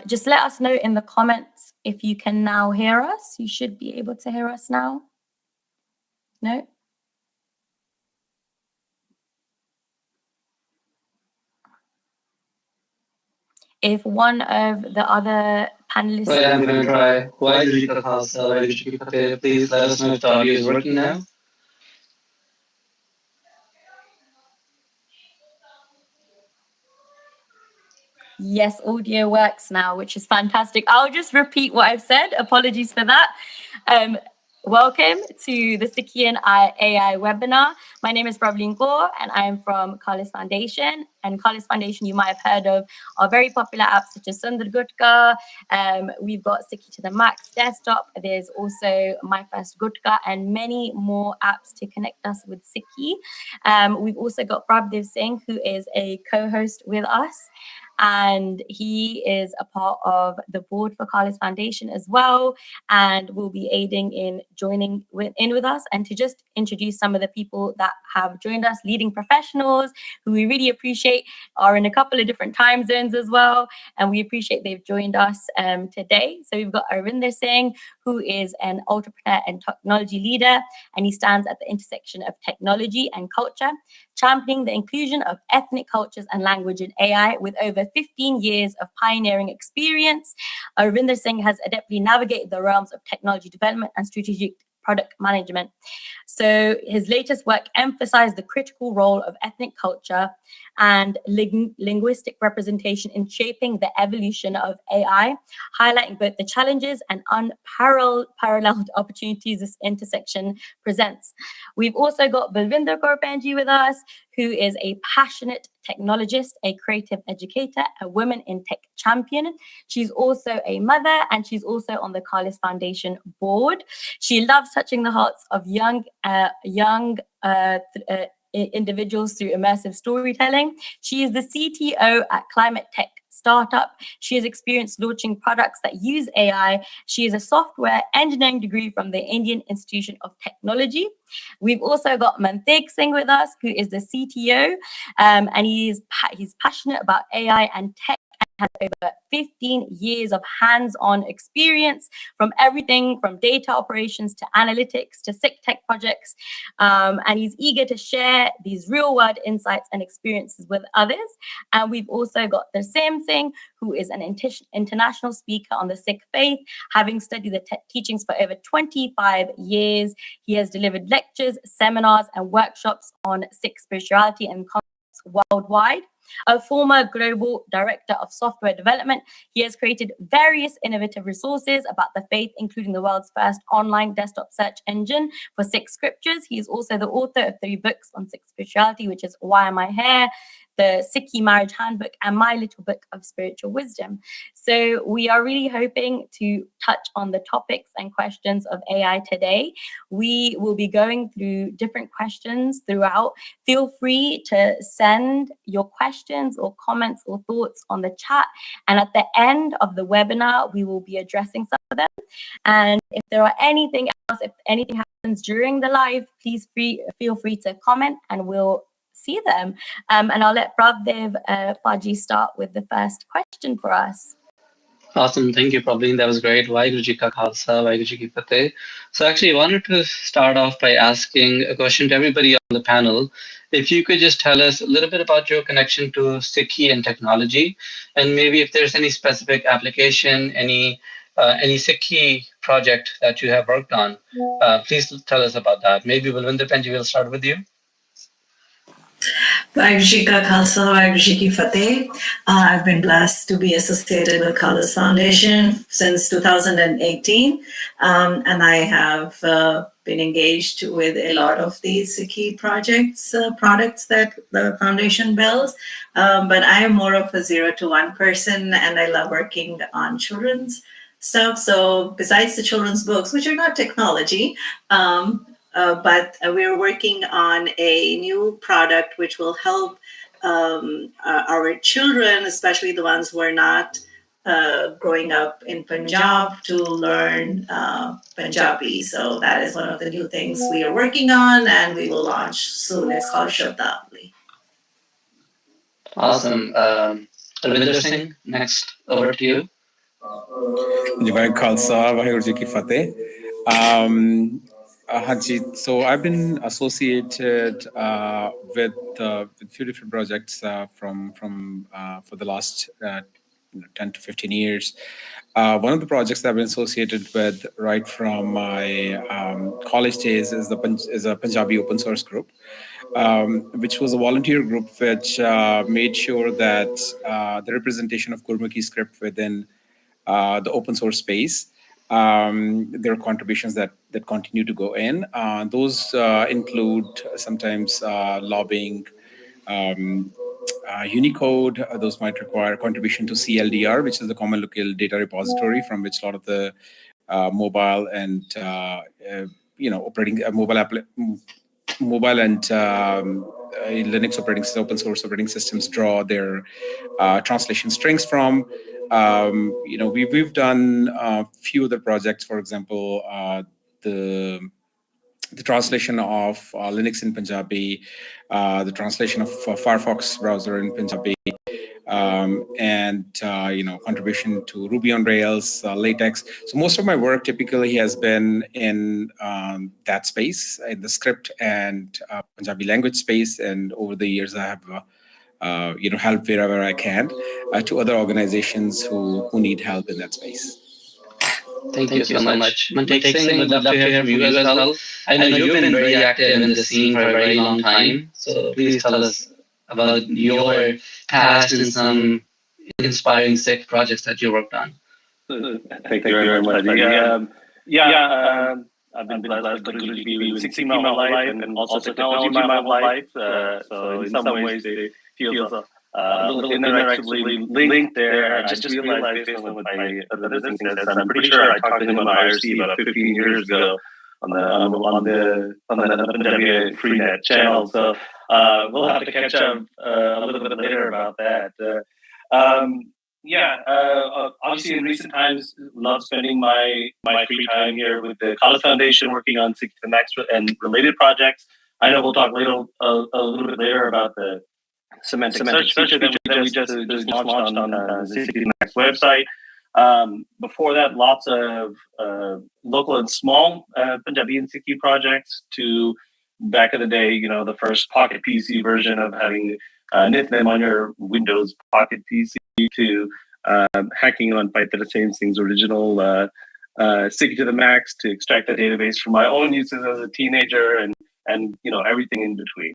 Just let us know in the comments if you can now hear us. You should be able to hear us now. No? If one of the other panelists... Right, I'm going to try. Please let us know if the audio is working now. Yes, audio works now, which is fantastic. I'll just repeat what I've said. Apologies for that. Welcome to the Sikhi and AI webinar. My name is Pravleen Kaur and I'm from Carlos Foundation. And Carlos Foundation, you might have heard of, are very popular apps such as Sundar Gutka. We've got Sikhi to the Max desktop. There's also My First Gutka and many more apps to connect us with Sikhi. We've also got Prabdev Singh, who is a co-host with us. And he is a part of the board for Carlos Foundation as well, and will be aiding in joining in with us, and to just introduce some of the people that have joined us, leading professionals who we really appreciate, are in a couple of different time zones as well, and we appreciate they've joined us today. So we've got Arvinder Singh, who is an entrepreneur and technology leader, and he stands at the intersection of technology and culture, championing the inclusion of ethnic cultures and language in AI with over 15 years of pioneering experience. Arvinder Singh has adeptly navigated the realms of technology development and strategic product management. So his latest work emphasized the critical role of ethnic culture and linguistic representation in shaping the evolution of AI, highlighting both the challenges and unparalleled opportunities this intersection presents. We've also got Balvinder Kaur Penji with us, who is a passionate technologist, a creative educator, a woman in tech champion. She's also a mother, and she's also on the Carlos Foundation board. She loves touching the hearts of young individuals through immersive storytelling. She is the CTO at Climate Tech startup. She has experience launching products that use AI. She is a software engineering degree from the Indian Institute of Technology. We've also got Mantheg Singh with us, who is the CTO, and he's passionate about AI and tech, and has over 15 years of hands-on experience from everything from data operations to analytics to Sikh tech projects. And he's eager to share these real-world insights and experiences with others. And we've also got the Sam Singh, who is an international speaker on the Sikh faith, having studied the teachings for over 25 years. He has delivered lectures, seminars, and workshops on Sikh spirituality and concepts worldwide. A former global director of software development, he has created various innovative resources about the faith, including the world's first online desktop search engine for Sikh scriptures. He is also the author of 3 books on Sikh spirituality, which is Why Am I Here?, the Sikhi Marriage Handbook, and My Little Book of Spiritual Wisdom. So we are really hoping to touch on the topics and questions of AI today. We will be going through different questions throughout. Feel free to send your questions or comments or thoughts on the chat. And at the end of the webinar, we will be addressing some of them. And if there are anything else, if anything happens during the live, please feel free to comment and we'll see them. And I'll let Pravdev Paji start with the first question for us. Awesome. Thank you, Pravleen. That was great. Vaheguru Ji Ka Khalsa, Vaheguru Ji Ki Fateh. So actually, I wanted to start off by asking a question to everybody on the panel. If you could just tell us a little bit about your connection to Sikhi and technology, and maybe if there's any specific application, any Sikhi project that you have worked on, please tell us about that. Maybe Balvinder Penji, will start with you. Vaheguru Ji Ka Khalsa, Vaheguru Ji Ki Fateh. I've been blessed to be associated with Carlos Foundation since 2018, and I have been engaged with a lot of these key products that the foundation builds. But I am more of a 0 to 1 person, and I love working on children's stuff. So besides the children's books, which are not technology, but we're working on a new product which will help our children, especially the ones who are not growing up in Punjab, to learn Punjabi. So that is one of the new things we are working on, and we will launch soon. It's called Shabdabli. Awesome. Arvinder Singh, next, over to you. Jai Khalsa, Vaheguru Ji Ki Fateh. Hanji, so I've been associated with a few different projects from for the last 10 to 15 years. One of the projects that I've been associated with right from my college days is a Punjabi open source group, which was a volunteer group which made sure that the representation of Gurmukhi script within the open source space. There are contributions that continue to go in. Those include sometimes lobbying, Unicode. Those might require contribution to CLDR, which is the Common Local Data Repository, from which a lot of the mobile and operating mobile and Linux open source operating systems draw their translation strings from. We've done a few other projects. For example, the translation of Linux in Punjabi, the translation of Firefox browser in Punjabi, and contribution to Ruby on Rails, LaTeX. So most of my work typically has been in that space, in the script and Punjabi language space. And over the years, I have help wherever I can to other organizations who need help in that space. Thank you so much. Manteek Singh, would love to hear from you as well. I know you've been very active in the scene for a very long time, so please tell us about your past and some inspiring Sikh projects that you worked on. Thank you very much, Fadi. I've been blessed to be with Sikh my whole life and also technology my whole life. So in some ways, it feels a little interactively linked there. I just realized based on what my other things says, I'm pretty sure I talked to him on IRC about 15 years ago on the Punjabi Freenet channel. So we'll have to catch up a little bit later about that. Obviously in recent times, love spending my free time here with the Khalsa Foundation, working on Sikh to Max and related projects. I know we'll talk later a little bit later about the semantic search feature that we just launched on the Sikh to Max website. Before that, lots of local and small Punjabi and Sikhi projects, to back in the day, the first Pocket PC version of having knit them on your Windows Pocket PC, to hacking on Python Things original Sikhi to the Max, to extract the database for my own uses as a teenager, and everything in between.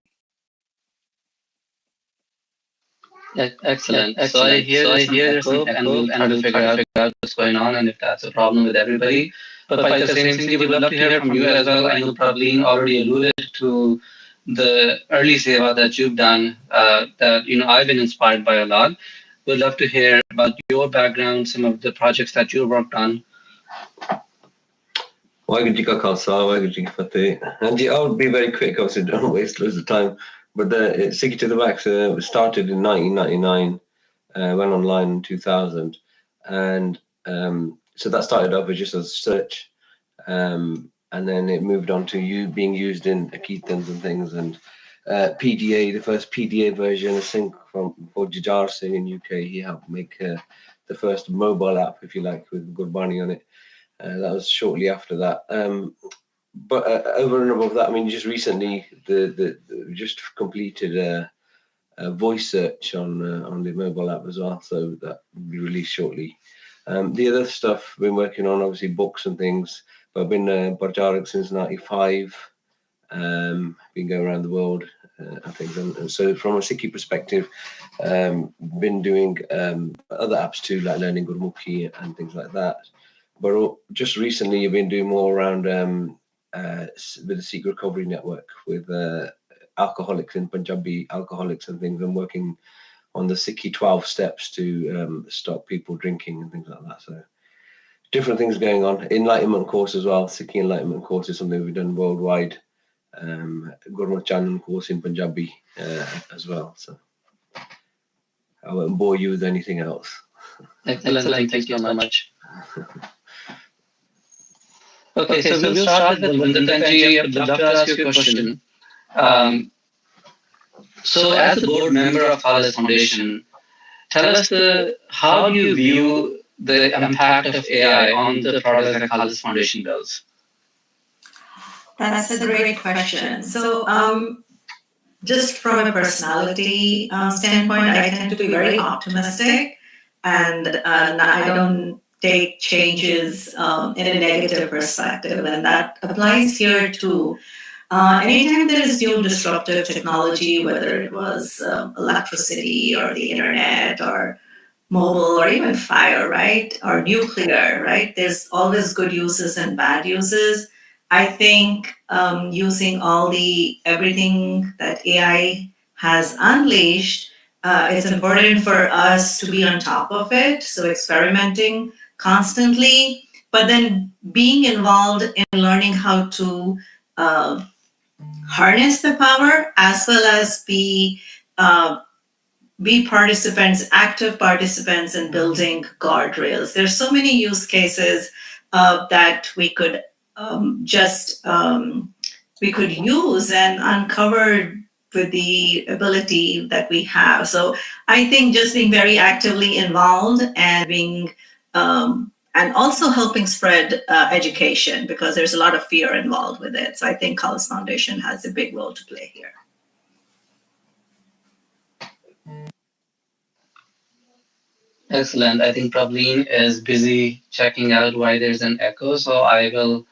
Excellent. So I hear there's some echo, and we'll try to figure out what's going on and if that's a problem with everybody. But by the same thing, we would love to hear from you as well. I know Praveen already alluded to the early seva that you've done, that I've been inspired by a lot. We'd love to hear about your background, some of the projects that you worked on. Vaheguru Ji Ka Khalsa, Vaheguru Ji Ki Fateh. And I'll be very quick, obviously, don't waste loads of time. But the Sikhi to the Max started in 1999, went online in 2000. And so that started off as just a search. And then it moved on to being used in Akitans and things. And PDA, the first PDA version, I think, from Jajar Singh in UK, he helped make the first mobile app, if you like, with Gurbani on it. That was shortly after that. But over and above that, I mean, just recently, just completed a voice search on the mobile app as well, so that will be released shortly. The other stuff I've been working on, obviously books and things, but I've been Barjarik since '95. Been going around the world, I think, and so from a Sikhi perspective, been doing other apps too, like learning Gurmukhi and things like that. But just recently, I've been doing more around with the Sikh Recovery Network with alcoholics in Punjabi, alcoholics and things, and working on the Sikhi 12 steps to stop people drinking and things like that. So different things going on. Enlightenment course as well. Sikhi Enlightenment course is something we've done worldwide. Gurmat Chanan course in Punjabi as well. So I won't bore you with anything else. Excellent. Thank you so much. Okay, so we'll start with Kanji. I would love to ask you a question. So as a board member of Khalsa Foundation, tell us how do you view the impact of AI on the products that Khalis Foundation builds? That's a great question. So, just from a personality standpoint, I tend to be very optimistic, and I don't take changes in a negative perspective, and that applies here too. Anytime there is new disruptive technology, whether it was electricity or the internet or mobile or even fire, right? Or nuclear, right? There's always good uses and bad uses. I think using everything that AI has unleashed, it's important for us to be on top of it. So experimenting constantly, but then being involved in learning how to harness the power as well as uh, be participants, active participants in building guardrails. There's so many use cases that we could we could use and uncover with the ability that we have. So I think just being very actively involved and being and also helping spread education, because there's a lot of fear involved with it. So I think Khalis Foundation has a big role to play here. Excellent. I think Prableen is busy checking out why there's an echo, so I will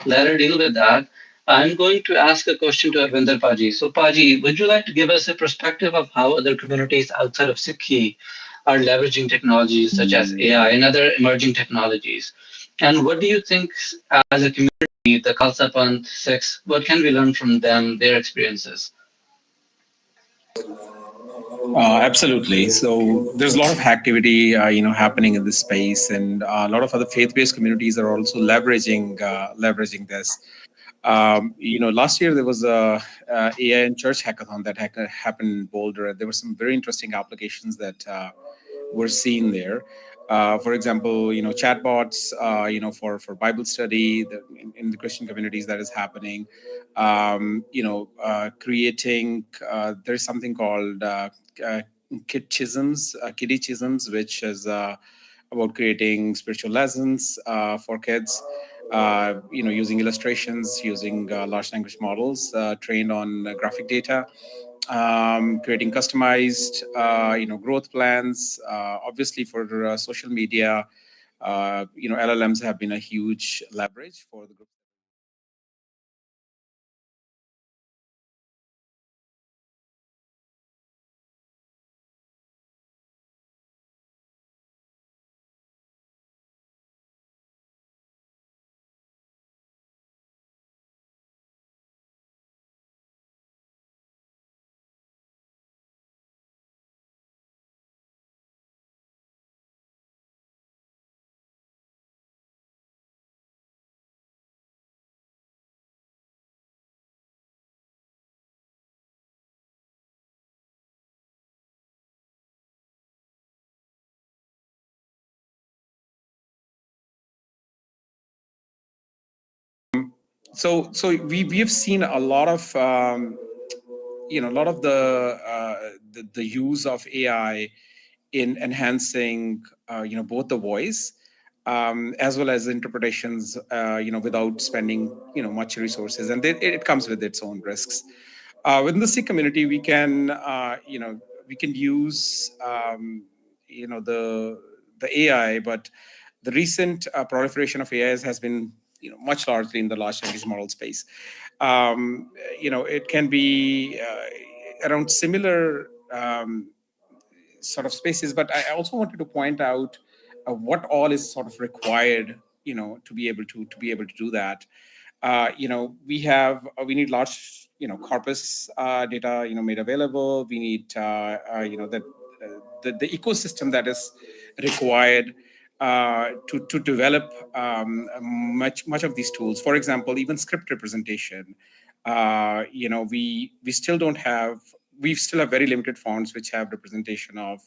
let her deal with that. I'm going to ask a question to Arvinder Paji. So, Paji, would you like to give us a perspective of how other communities outside of Sikhi are leveraging technologies such as AI and other emerging technologies? And what do you think, as a community, the Khalsa Panth Sikhs, what can we learn from them, their experiences? Absolutely. So there's a lot of activity, happening in this space, and a lot of other faith-based communities are also leveraging this. Last year there was AI in church hackathon that happened in Boulder. There were some very interesting applications that were seen there. For example, chatbots, for Bible study in the Christian communities that is happening. Creating. There's something called kiddie chisms, which is about creating spiritual lessons for kids. Using illustrations, using large language models trained on graphic data, creating customized, growth plans. Obviously, for social media, LLMs have been a huge leverage for the group. So we have seen a lot of the use of AI in enhancing both the voice as well as interpretations without spending much resources, and it comes with its own risks. Within the Sikh community, we can use the AI, but the recent proliferation of AIs has been much largely in the large language model space. It can be around similar sort of spaces, but I also wanted to point out what all is sort of required to be able to do that. We need large corpus data made available. We need the ecosystem that is required to develop much of these tools. For example, even script representation. We still don't have. We still have very limited fonts which have representation of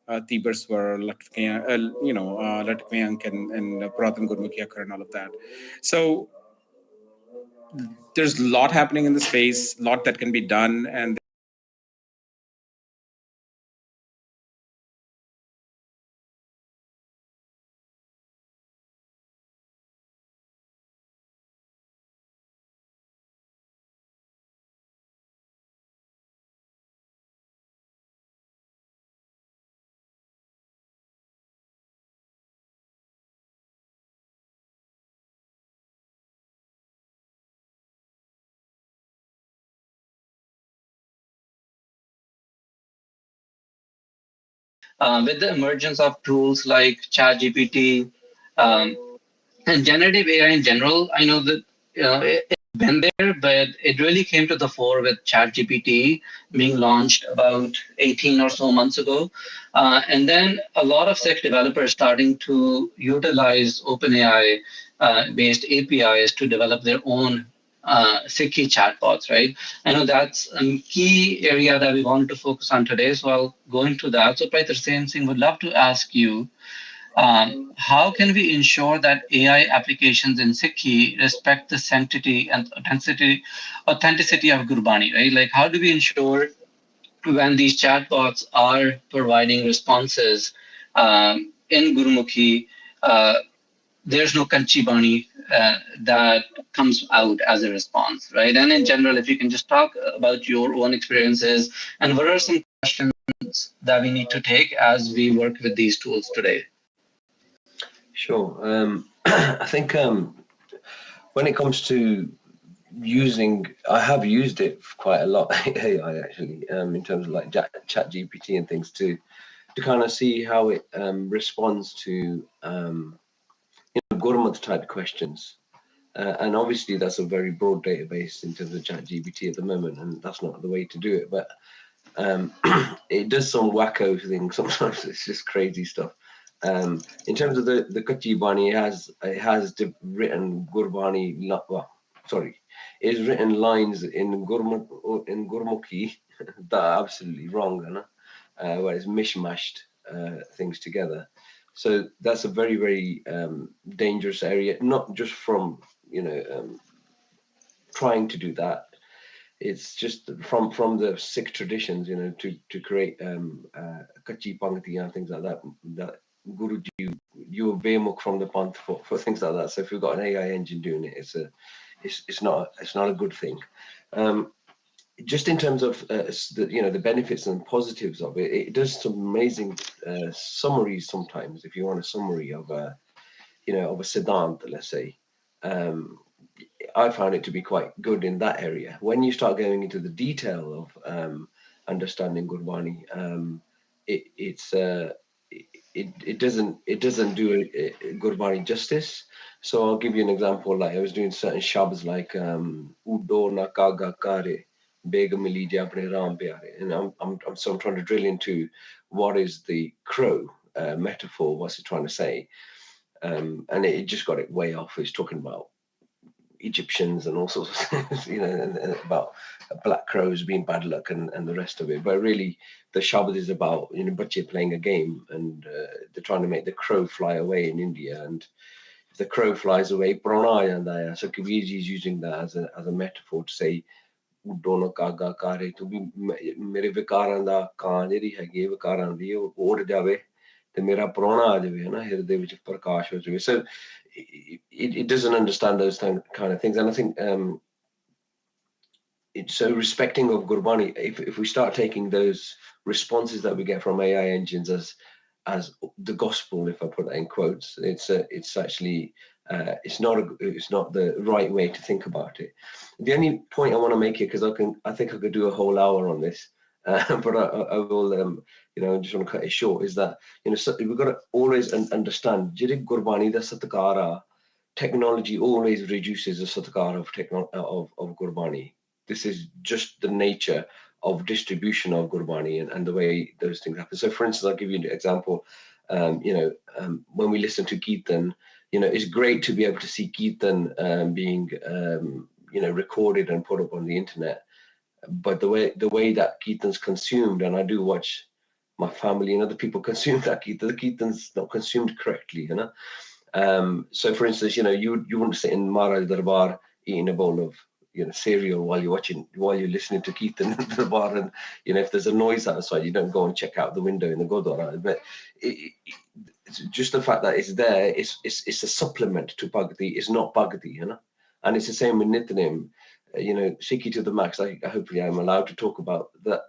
Tiber Swar, Latviank, and Pratham Gurmukhi Akhar and all of that. So there's a lot happening in the space, a lot that can be done, and With the emergence of tools like ChatGPT and generative AI in general, I know that it's been there, but it really came to the fore with ChatGPT being launched about 18 or so months ago. And then a lot of Sikh developers starting to utilize OpenAI based APIs to develop their own Sikhi chatbots, right? I know that's a key area that we wanted to focus on today, so I'll go into that. So, Praiter Singh, would love to ask you, how can we ensure that AI applications in Sikhi respect the sanctity and authenticity of Gurbani, right? Like, how do we ensure when these chatbots are providing responses in Gurmukhi, there's no Kanchi Bani that comes out as a response, right? And in general, if you can just talk about your own experiences and what are some questions that we need to take as we work with these tools today? Sure. I think when it comes to using, I have used it quite a lot, AI actually, in terms of like ChatGPT and things to kind of see how it responds to Gurmat type questions. And obviously that's a very broad database in terms of ChatGPT at the moment, and that's not the way to do it. But it does some wacko things sometimes. It's just crazy stuff. In terms of the Kachi Bani, it has written Gurbani. It's written lines in Gurmukhi that are absolutely wrong, where it's mishmashed things together. So that's a very, very dangerous area. Not just from trying to do that. It's just from the Sikh traditions, to create Kachi Pangti and things like that. That Guruji, you obey from the Panth for things like that. So if you've got an AI engine doing it, it's not a good thing. Just in terms of the benefits and positives of it, it does some amazing summaries sometimes. If you want a summary of a Siddhant, let's say, I found it to be quite good in that area. When you start going into the detail of understanding Gurbani, it doesn't do Gurbani justice. So I'll give you an example. Like I was doing certain shabds like Udo na kaga kare, bega miliji apne ram pyare, and I'm trying to drill into what is the crow metaphor. What's it trying to say? And it just got it way off. It's talking about Egyptians and all sorts of things, and about black crows being bad luck and the rest of it. But really, the Shabbat is about Bache playing a game, and they're trying to make the crow fly away in India. And if the crow flies away, Pranaya, so Kabirji is using that as a metaphor to say, "Dono kaga kare to be mere vikaran da kaan jehdi hegi vikaran di o ud jave te mera prana aa jave na hirde vich prakash ho jave." So it doesn't understand those kind of things, and I think it's so respecting of Gurbani. If we start taking those responses that we get from AI engines as the gospel, if I put that in quotes, it's actually it's not the right way to think about it. The only point I want to make here, because I think I could do a whole hour on this, but I will I just want to cut it short, is that so we've got to always understand Jiri Gurbani da satkara, technology always reduces the satkar of Gurbani. This is just the nature of distribution of Gurbani and the way those things happen. So for instance, I'll give you an example. When we listen to Kirtan, it's great to be able to see Kirtan being recorded and put up on the internet. But the way that Kirtan's consumed, and I do watch my family and other people consume that Kirtan, the Kirtan's not consumed correctly, So for instance, you wouldn't sit in Maharaj Darbar eating a bowl of cereal while you're listening to Kirtan in the bar, and if there's a noise outside, you don't go and check out the window in the Gurdwara. But it's just the fact that it's there, it's a supplement to Bhagati. It's not Bhagati, and it's the same with Nityanim. Sikhi to the max. Hopefully I'm allowed to talk about that.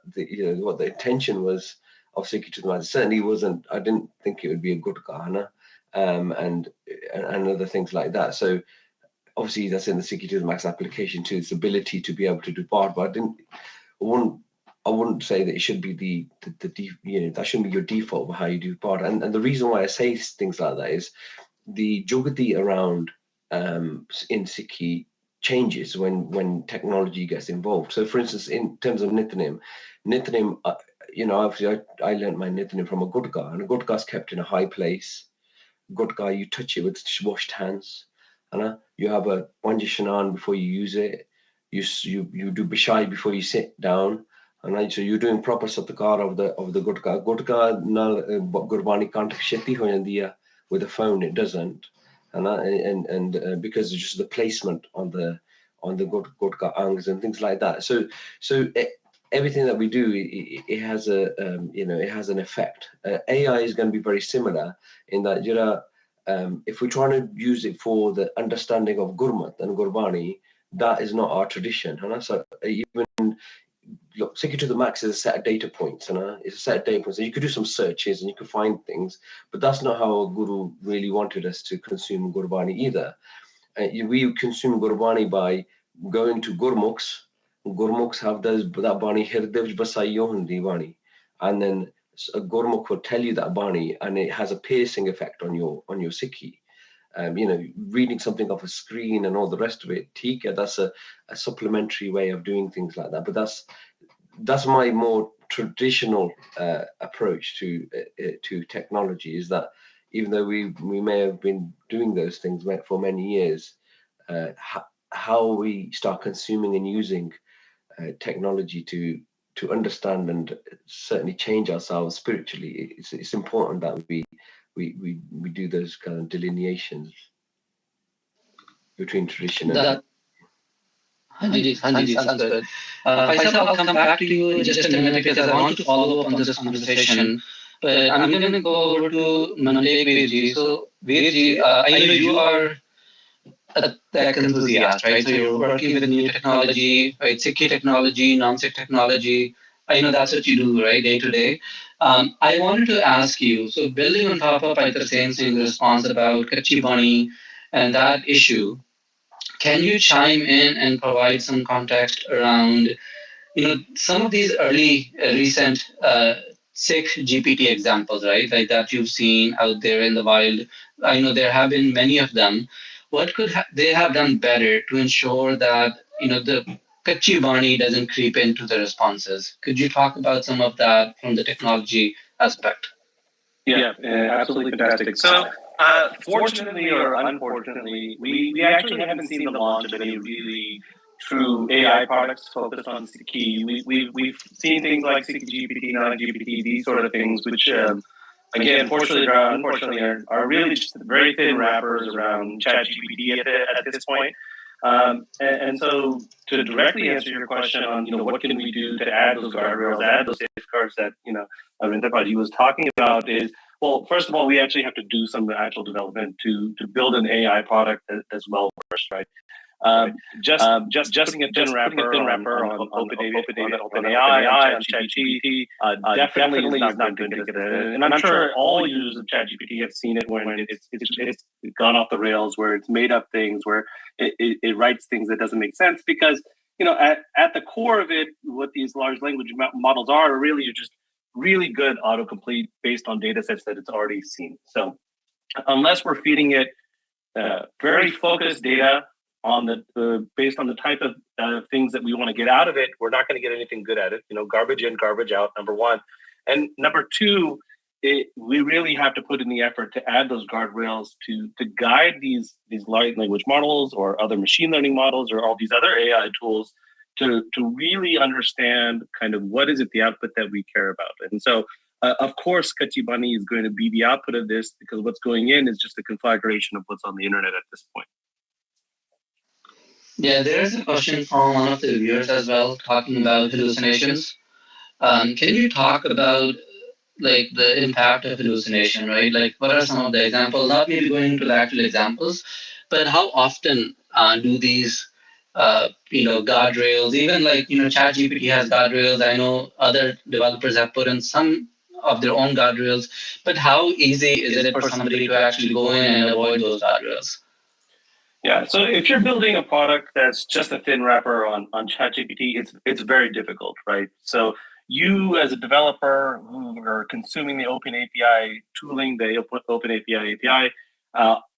What the intention was of Sikhi to the max. It certainly wasn't. I didn't think it would be a good kahana, and other things like that. So obviously that's in the Sikhi to the max application too. Its ability to be able to do bar, but I wouldn't I wouldn't say that it should be that shouldn't be your default of how you do part. And the reason why I say things like that is the jogati around in Sikhi changes when technology gets involved. So, for instance, in terms of Nithanim, obviously I learned my Nithanim from a Gurkha, and a Gurkha is kept in a high place. Gurkha, you touch it with washed hands. You have a Panj Shanan before you use it. You do Bishai before you sit down. And so you're doing proper satkar of the Gurkha. Gurkha Gurbani can't sheti ho jandi hai. With a phone, it doesn't, and because it's just the placement on the Gurkha angs and things like that. So everything that we do, it has it has an effect. AI is going to be very similar in that if we're trying to use it for the understanding of Gurmat and Gurbani, that is not our tradition. So even look, Sikhi to the max is a set of data points, it's a set of data points. And you could do some searches and you could find things, but that's not how a guru really wanted us to consume Gurbani either. We consume Gurbani by going to Gurmukhs. Gurmukhs have that Bani Hirdev Basaiyo Hundi Bani, and then a Gurmukh will tell you that Bani, and it has a piercing effect on your Sikhi. Reading something off a screen and all the rest of it, that's a supplementary way of doing things like that. But that's my more traditional approach to technology, is that even though we may have been doing those things for many years, how we start consuming and using technology to understand and certainly change ourselves spiritually, it's important that we do those kind of delineations between tradition and Hanji, sounds good. Faisal, I'll come back to you in just a minute because I want to follow up on this conversation. But I'm going to go over to Mandeep Veerji. So, Veerji, I know you are a tech enthusiast, right? So you're working with new technology, right? Sikhi technology, non-Sikh technology. I know that's what you do, right, day to day. I wanted to ask you, so building on top of Paiter Singh's response about Kachi Bani and that issue, can you chime in and provide some context around, some of these early recent Sikh GPT examples, right? Like that you've seen out there in the wild. I know there have been many of them. What could they have done better to ensure that, the Kachi Bani doesn't creep into the responses? Could you talk about some of that from the technology aspect? Yeah, absolutely fantastic. So, fortunately or unfortunately, we actually haven't seen the launch of any really true AI products focused on Sikhi. We've seen things like Sikhi GPT, non-GPT, these sort of things, which again, unfortunately, are really just very thin wrappers around ChatGPT at this point. And so, to directly answer your question on, what can we do to add those guardrails, add those safeguards that, Arindapaji was talking about is, well, first of all, we actually have to do some actual development to build an AI product as well first, right? Just putting a thin wrapper on OpenAI, on ChatGPT, definitely is not going to get it. And I'm sure all users of ChatGPT have seen it when it's gone off the rails, where it's made up things, where it writes things that doesn't make sense, because at the core of it, what these large language models are really just really good autocomplete based on data sets that it's already seen. So unless we're feeding it very focused data on the based on the type of things that we want to get out of it, we're not going to get anything good at it. Garbage in, garbage out, number one. And number two, we really have to put in the effort to add those guardrails to guide these large language models or other machine learning models or all these other AI tools to really understand kind of what is it the output that we care about. And so, of course, Kachi Bani is going to be the output of this, because what's going in is just a conflagration of what's on the internet at this point. Yeah, there is a question from one of the viewers as well, talking about hallucinations. Can you talk about the impact of hallucination, right? Like, what are some of the examples? Not maybe going into the actual examples, but how often do these, guardrails, even ChatGPT has guardrails. I know other developers have put in some of their own guardrails, but how easy is it for somebody to actually go in and avoid those guardrails? Yeah, so if you're building a product that's just a thin wrapper on ChatGPT, it's very difficult, right? So you as a developer who are consuming the Open API tooling, the Open API,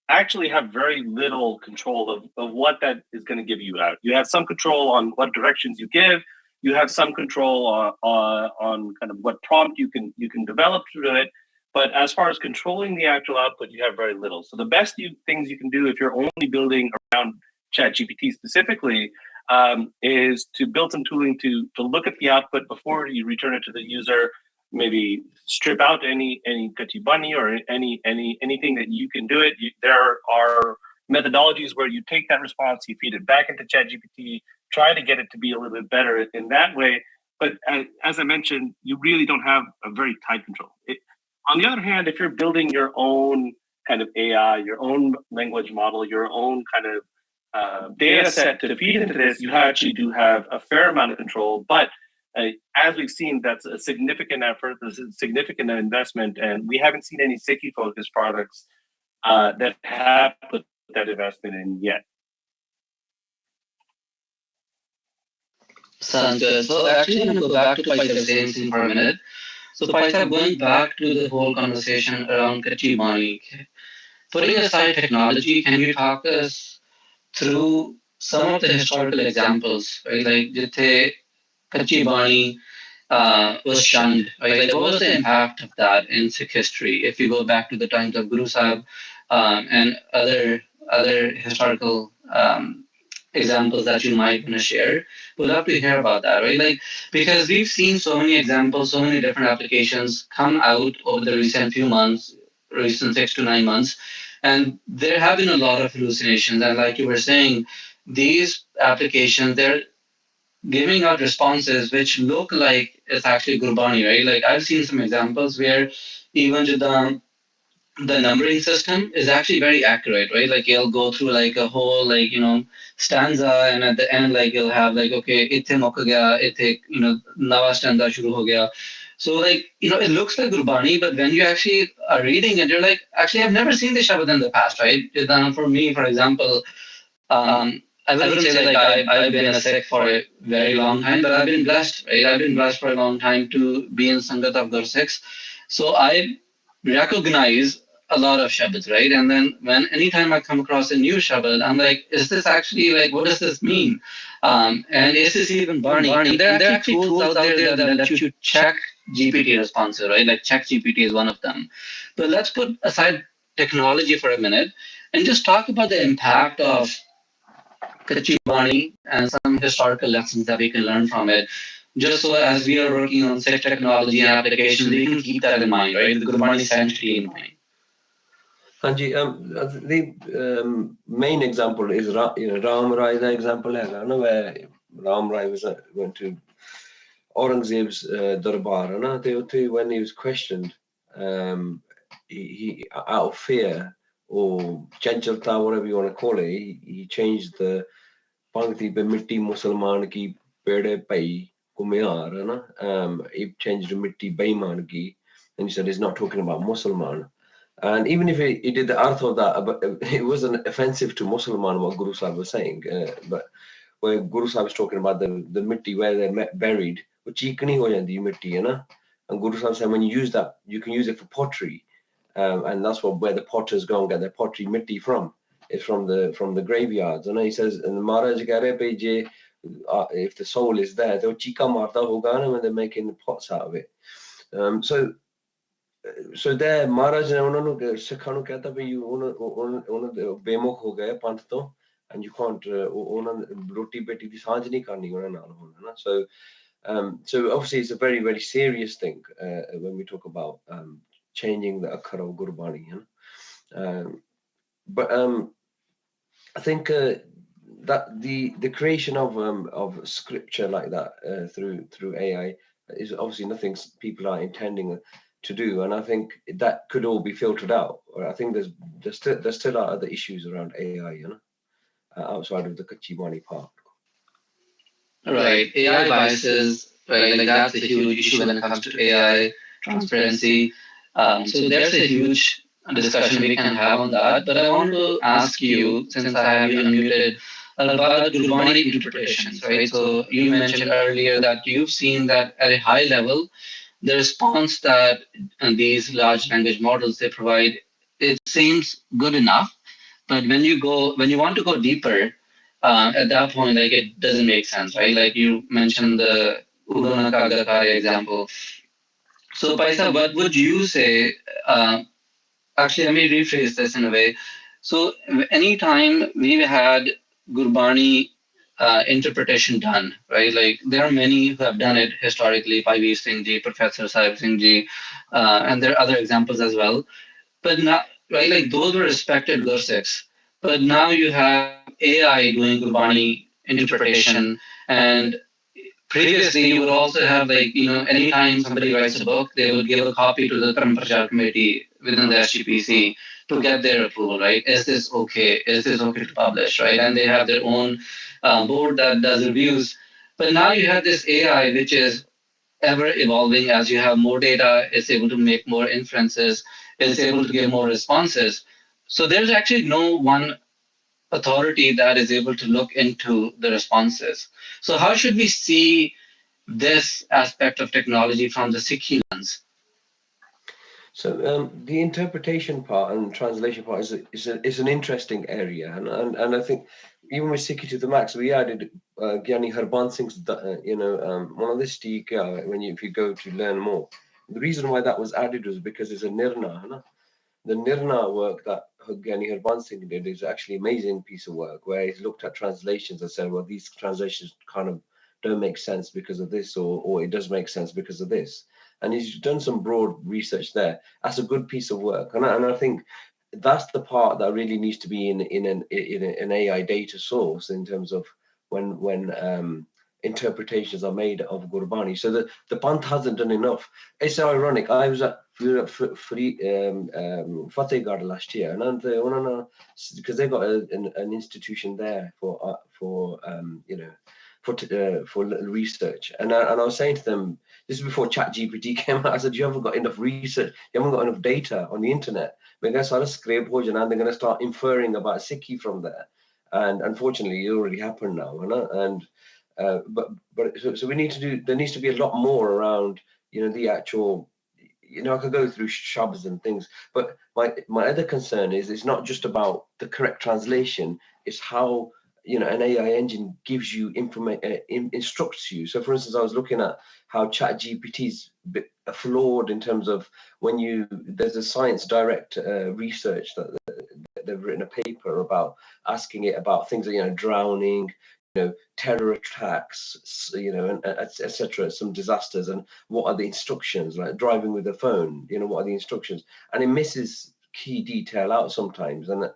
actually have very little control of what that is going to give you out. You have some control on what directions you give. You have some control on kind of what prompt you can develop through it. But as far as controlling the actual output, you have very little. So the best things you can do if you're only building around ChatGPT specifically is to build some tooling to look at the output before you return it to the user. Maybe strip out any Gurbani or anything that you can do it. There are methodologies where you take that response, you feed it back into ChatGPT, try to get it to be a little bit better in that way. But as I mentioned, you really don't have a very tight control. On the other hand, if you're building your own kind of AI, your own language model, your own kind of data set to feed into this, you actually do have a fair amount of control. But as we've seen, that's a significant effort, there's a significant investment, and we haven't seen any Sikhi-focused products that have put that investment in yet. Sounds good. So actually, I'm going to go back to Paita's same thing for a minute. So Paita, going back to the whole conversation around Gurbani, putting aside technology, can you talk us through some of the historical examples, right? Like, Jithe Gurbani was shunned, right? Like, what was the impact of that in Sikh history? If you go back to the times of Guru Sahib and other historical examples that you might want to share, we'd love to hear about that, right? Like, because we've seen so many examples, so many different applications come out over the recent 6 to 9 months, and there have been a lot of hallucinations. And like you were saying, these applications, they're giving out responses which look like it's actually Gurbani, right? Like, I've seen some examples where even the numbering system is actually very accurate, right? Like, it'll go through like a whole stanza, and at the end, like, you'll have like, okay, ithe muk gaya, ithe nawa stanza shuru ho gaya. So like, it looks like Gurbani, but when you actually are reading it, you're like, actually, I've never seen this shabad in the past, right? For me, for example, I wouldn't say like I've been a Sikh for a very long time, but I've been blessed, right? I've been blessed for a long time to be in Sangat of Gur Sikhs. So I recognize a lot of shabads, right? And then anytime I come across a new shabad, I'm like, is this actually, like, what does this mean? And is this even Barney? And there are actually tools out there that let you check GPT responses, right? Like ChatGPT is one of them. But let's put aside technology for a minute and just talk about the impact of Gurbani and some historical lessons that we can learn from it. Just so as we are working on Sikh technology and applications, we can keep that in mind, right? The Gurbani sanctity in mind. Hanji, the main example is Ram Rai. The example where Ram Rai went to Aurangzeb's darbar, when he was questioned, he out of fear or chanchalta, whatever you want to call it, he changed the Pangti pe mitti Musalman ki pede pai kumyar, he changed the mitti baiman ki, and he said he's not talking about Musalman. And even if he did the arth of that, but it wasn't offensive to Musalman what Guru Sahib was saying. But where Guru Sahib was talking about the mitti where they're buried, which chikni ho jandi mitti, and Guru Sahib said when you use that, you can use it for pottery, and that's where the potters go and get their pottery mitti from. It's from the graveyards. And he says, and Maharaj keh if the soul is there, they'll chika marta hoga when they're making the pots out of it. So there Maharaj ne ਉਹਨਾਂ ਨੂੰ ਸਿੱਖਾਂ ਨੂੰ ਕਹਤਾ ਵੀ ਉਹਨਾਂ ਦੇ ਬੇਮੁਖ ਹੋ ਗਏ ਪੰਥ ਤੋਂ, and you can't ਉਹਨਾਂ ਰੋਟੀ ਬੇਟੀ ਦੀ ਸਾਂਝ ਨਹੀਂ ਕਰਨੀ ਉਹਨਾਂ ਨਾਲ ਹੁਣ, ਨਾ? So obviously it's a very, very serious thing when we talk about changing the akhar of Gurbani, but I think that the creation of scripture like that through AI is obviously nothing people are intending to do, and I think that could all be filtered out. Or I think there still are other issues around AI, outside of the Gurbani part. Right, AI biases, right? Like, that's a huge issue when it comes to AI transparency. So there's a huge discussion we can have on that. But I want to ask you, since I have you unmuted, about Gurbani interpretations, right? So you mentioned earlier that you've seen that at a high level, the response that these large language models they provide, it seems good enough. But when you want to go deeper, at that point, like it doesn't make sense, right? Like you mentioned the Udona Kagakari example. So, Paisa, what would you say? Actually, let me rephrase this in a way. So, anytime we've had Gurbani interpretation done, right? Like there are many who have done it historically, Pavi Singh Ji, Professor Sahib Singh Ji, and there are other examples as well. But now, right, like those were respected Gursikhs. But now you have AI doing Gurbani interpretation, and previously you would also have like, anytime somebody writes a book, they would give a copy to the Param Prachar committee within the SGPC to get their approval, right? Is this okay? Is this okay to publish, right? And they have their own board that does reviews. But now you have this AI, which is ever evolving. As you have more data, it's able to make more inferences, it's able to give more responses. So there's actually no one authority that is able to look into the responses. So how should we see this aspect of technology from the Sikhi lens? So the interpretation part and translation part is an interesting area, and I think even with Sikhi to the max, we added Gyani Harban Singh's, one of the stick if you go to learn more. The reason why that was added was because it's a nirna. The nirna work that Gyani Harban Singh did is actually an amazing piece of work where he's looked at translations and said, well, these translations kind of don't make sense because of this, or it does make sense because of this. And he's done some broad research there. That's a good piece of work, and I think that's the part that really needs to be in an AI data source in terms of when interpretations are made of Gurbani. So the Panth hasn't done enough. It's ironic. I was at Fatehgarh last year, and because they got an institution there for research, and I was saying to them, this is before ChatGPT came out. I said, you haven't got enough research, you haven't got enough data on the internet. They're going to start a scrape and they're going to start inferring about Sikhi from there. And unfortunately, it already happened now. And so we need to do. There needs to be a lot more around, the actual. I could go through shabs and things, but my other concern is it's not just about the correct translation. It's how an AI engine gives you instructs you. So, for instance, I was looking at how ChatGPT is flawed in terms of there's a Science Direct research that they've written a paper about, asking it about things like drowning, terror attacks, and etc. Some disasters, and what are the instructions, like driving with a phone, what are the instructions, and it misses key detail out sometimes, and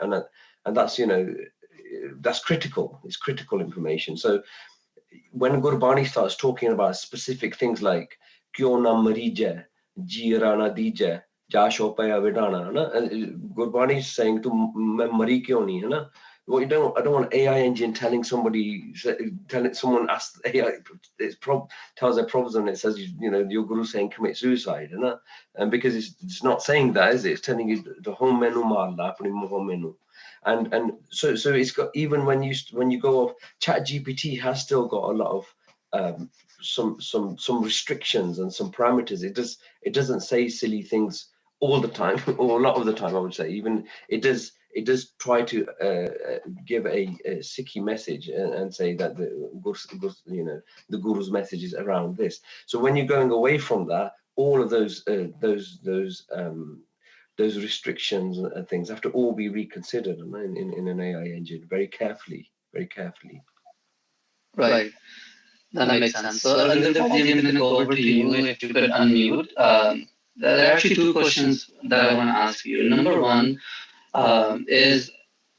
that's that's critical. It's critical information. So when Gurbani starts talking about specific things like "Kyo na marije, jirana dije, jasho paya vidana," Gurbani is saying to mari kyo nahi, Well, I don't want AI engine telling someone asks AI, tells their problems and it says, your guru saying commit suicide, and because it's not saying that, is it? It's telling you the home menu home menu. And so it's got, even when you go off, ChatGPT has still got a lot of some restrictions and some parameters. It doesn't say silly things all the time, or a lot of the time, I would say. Even it does try to give a Sikhi message and say that the guru's message is around this. So when you're going away from that, all of those restrictions and things have to all be reconsidered in an AI engine very carefully. Right. That makes sense. So, Arvinder, I'm going to go over to you if you could unmute. There are actually two questions that I want to ask you. Number one is,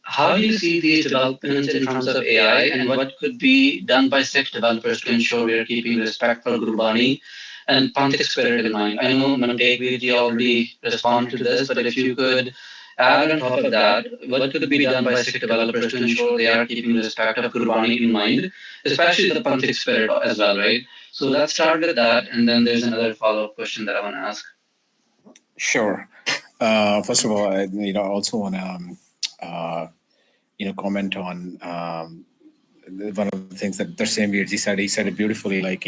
how do you see these developments in terms of AI, and what could be done by Sikh developers to ensure we are keeping respect for Gurbani and Panthic spirit in mind? I know Mantekji already responded to this, but if you could add on top of that, what could be done by Sikh developers to ensure they are keeping respect of Gurbani in mind, especially the Panthic spirit as well, right? So let's start with that, and then there's another follow-up question that I want to ask. Sure. First of all, I also want to comment on one of the things that Darsham Veerji said, he said it beautifully, like,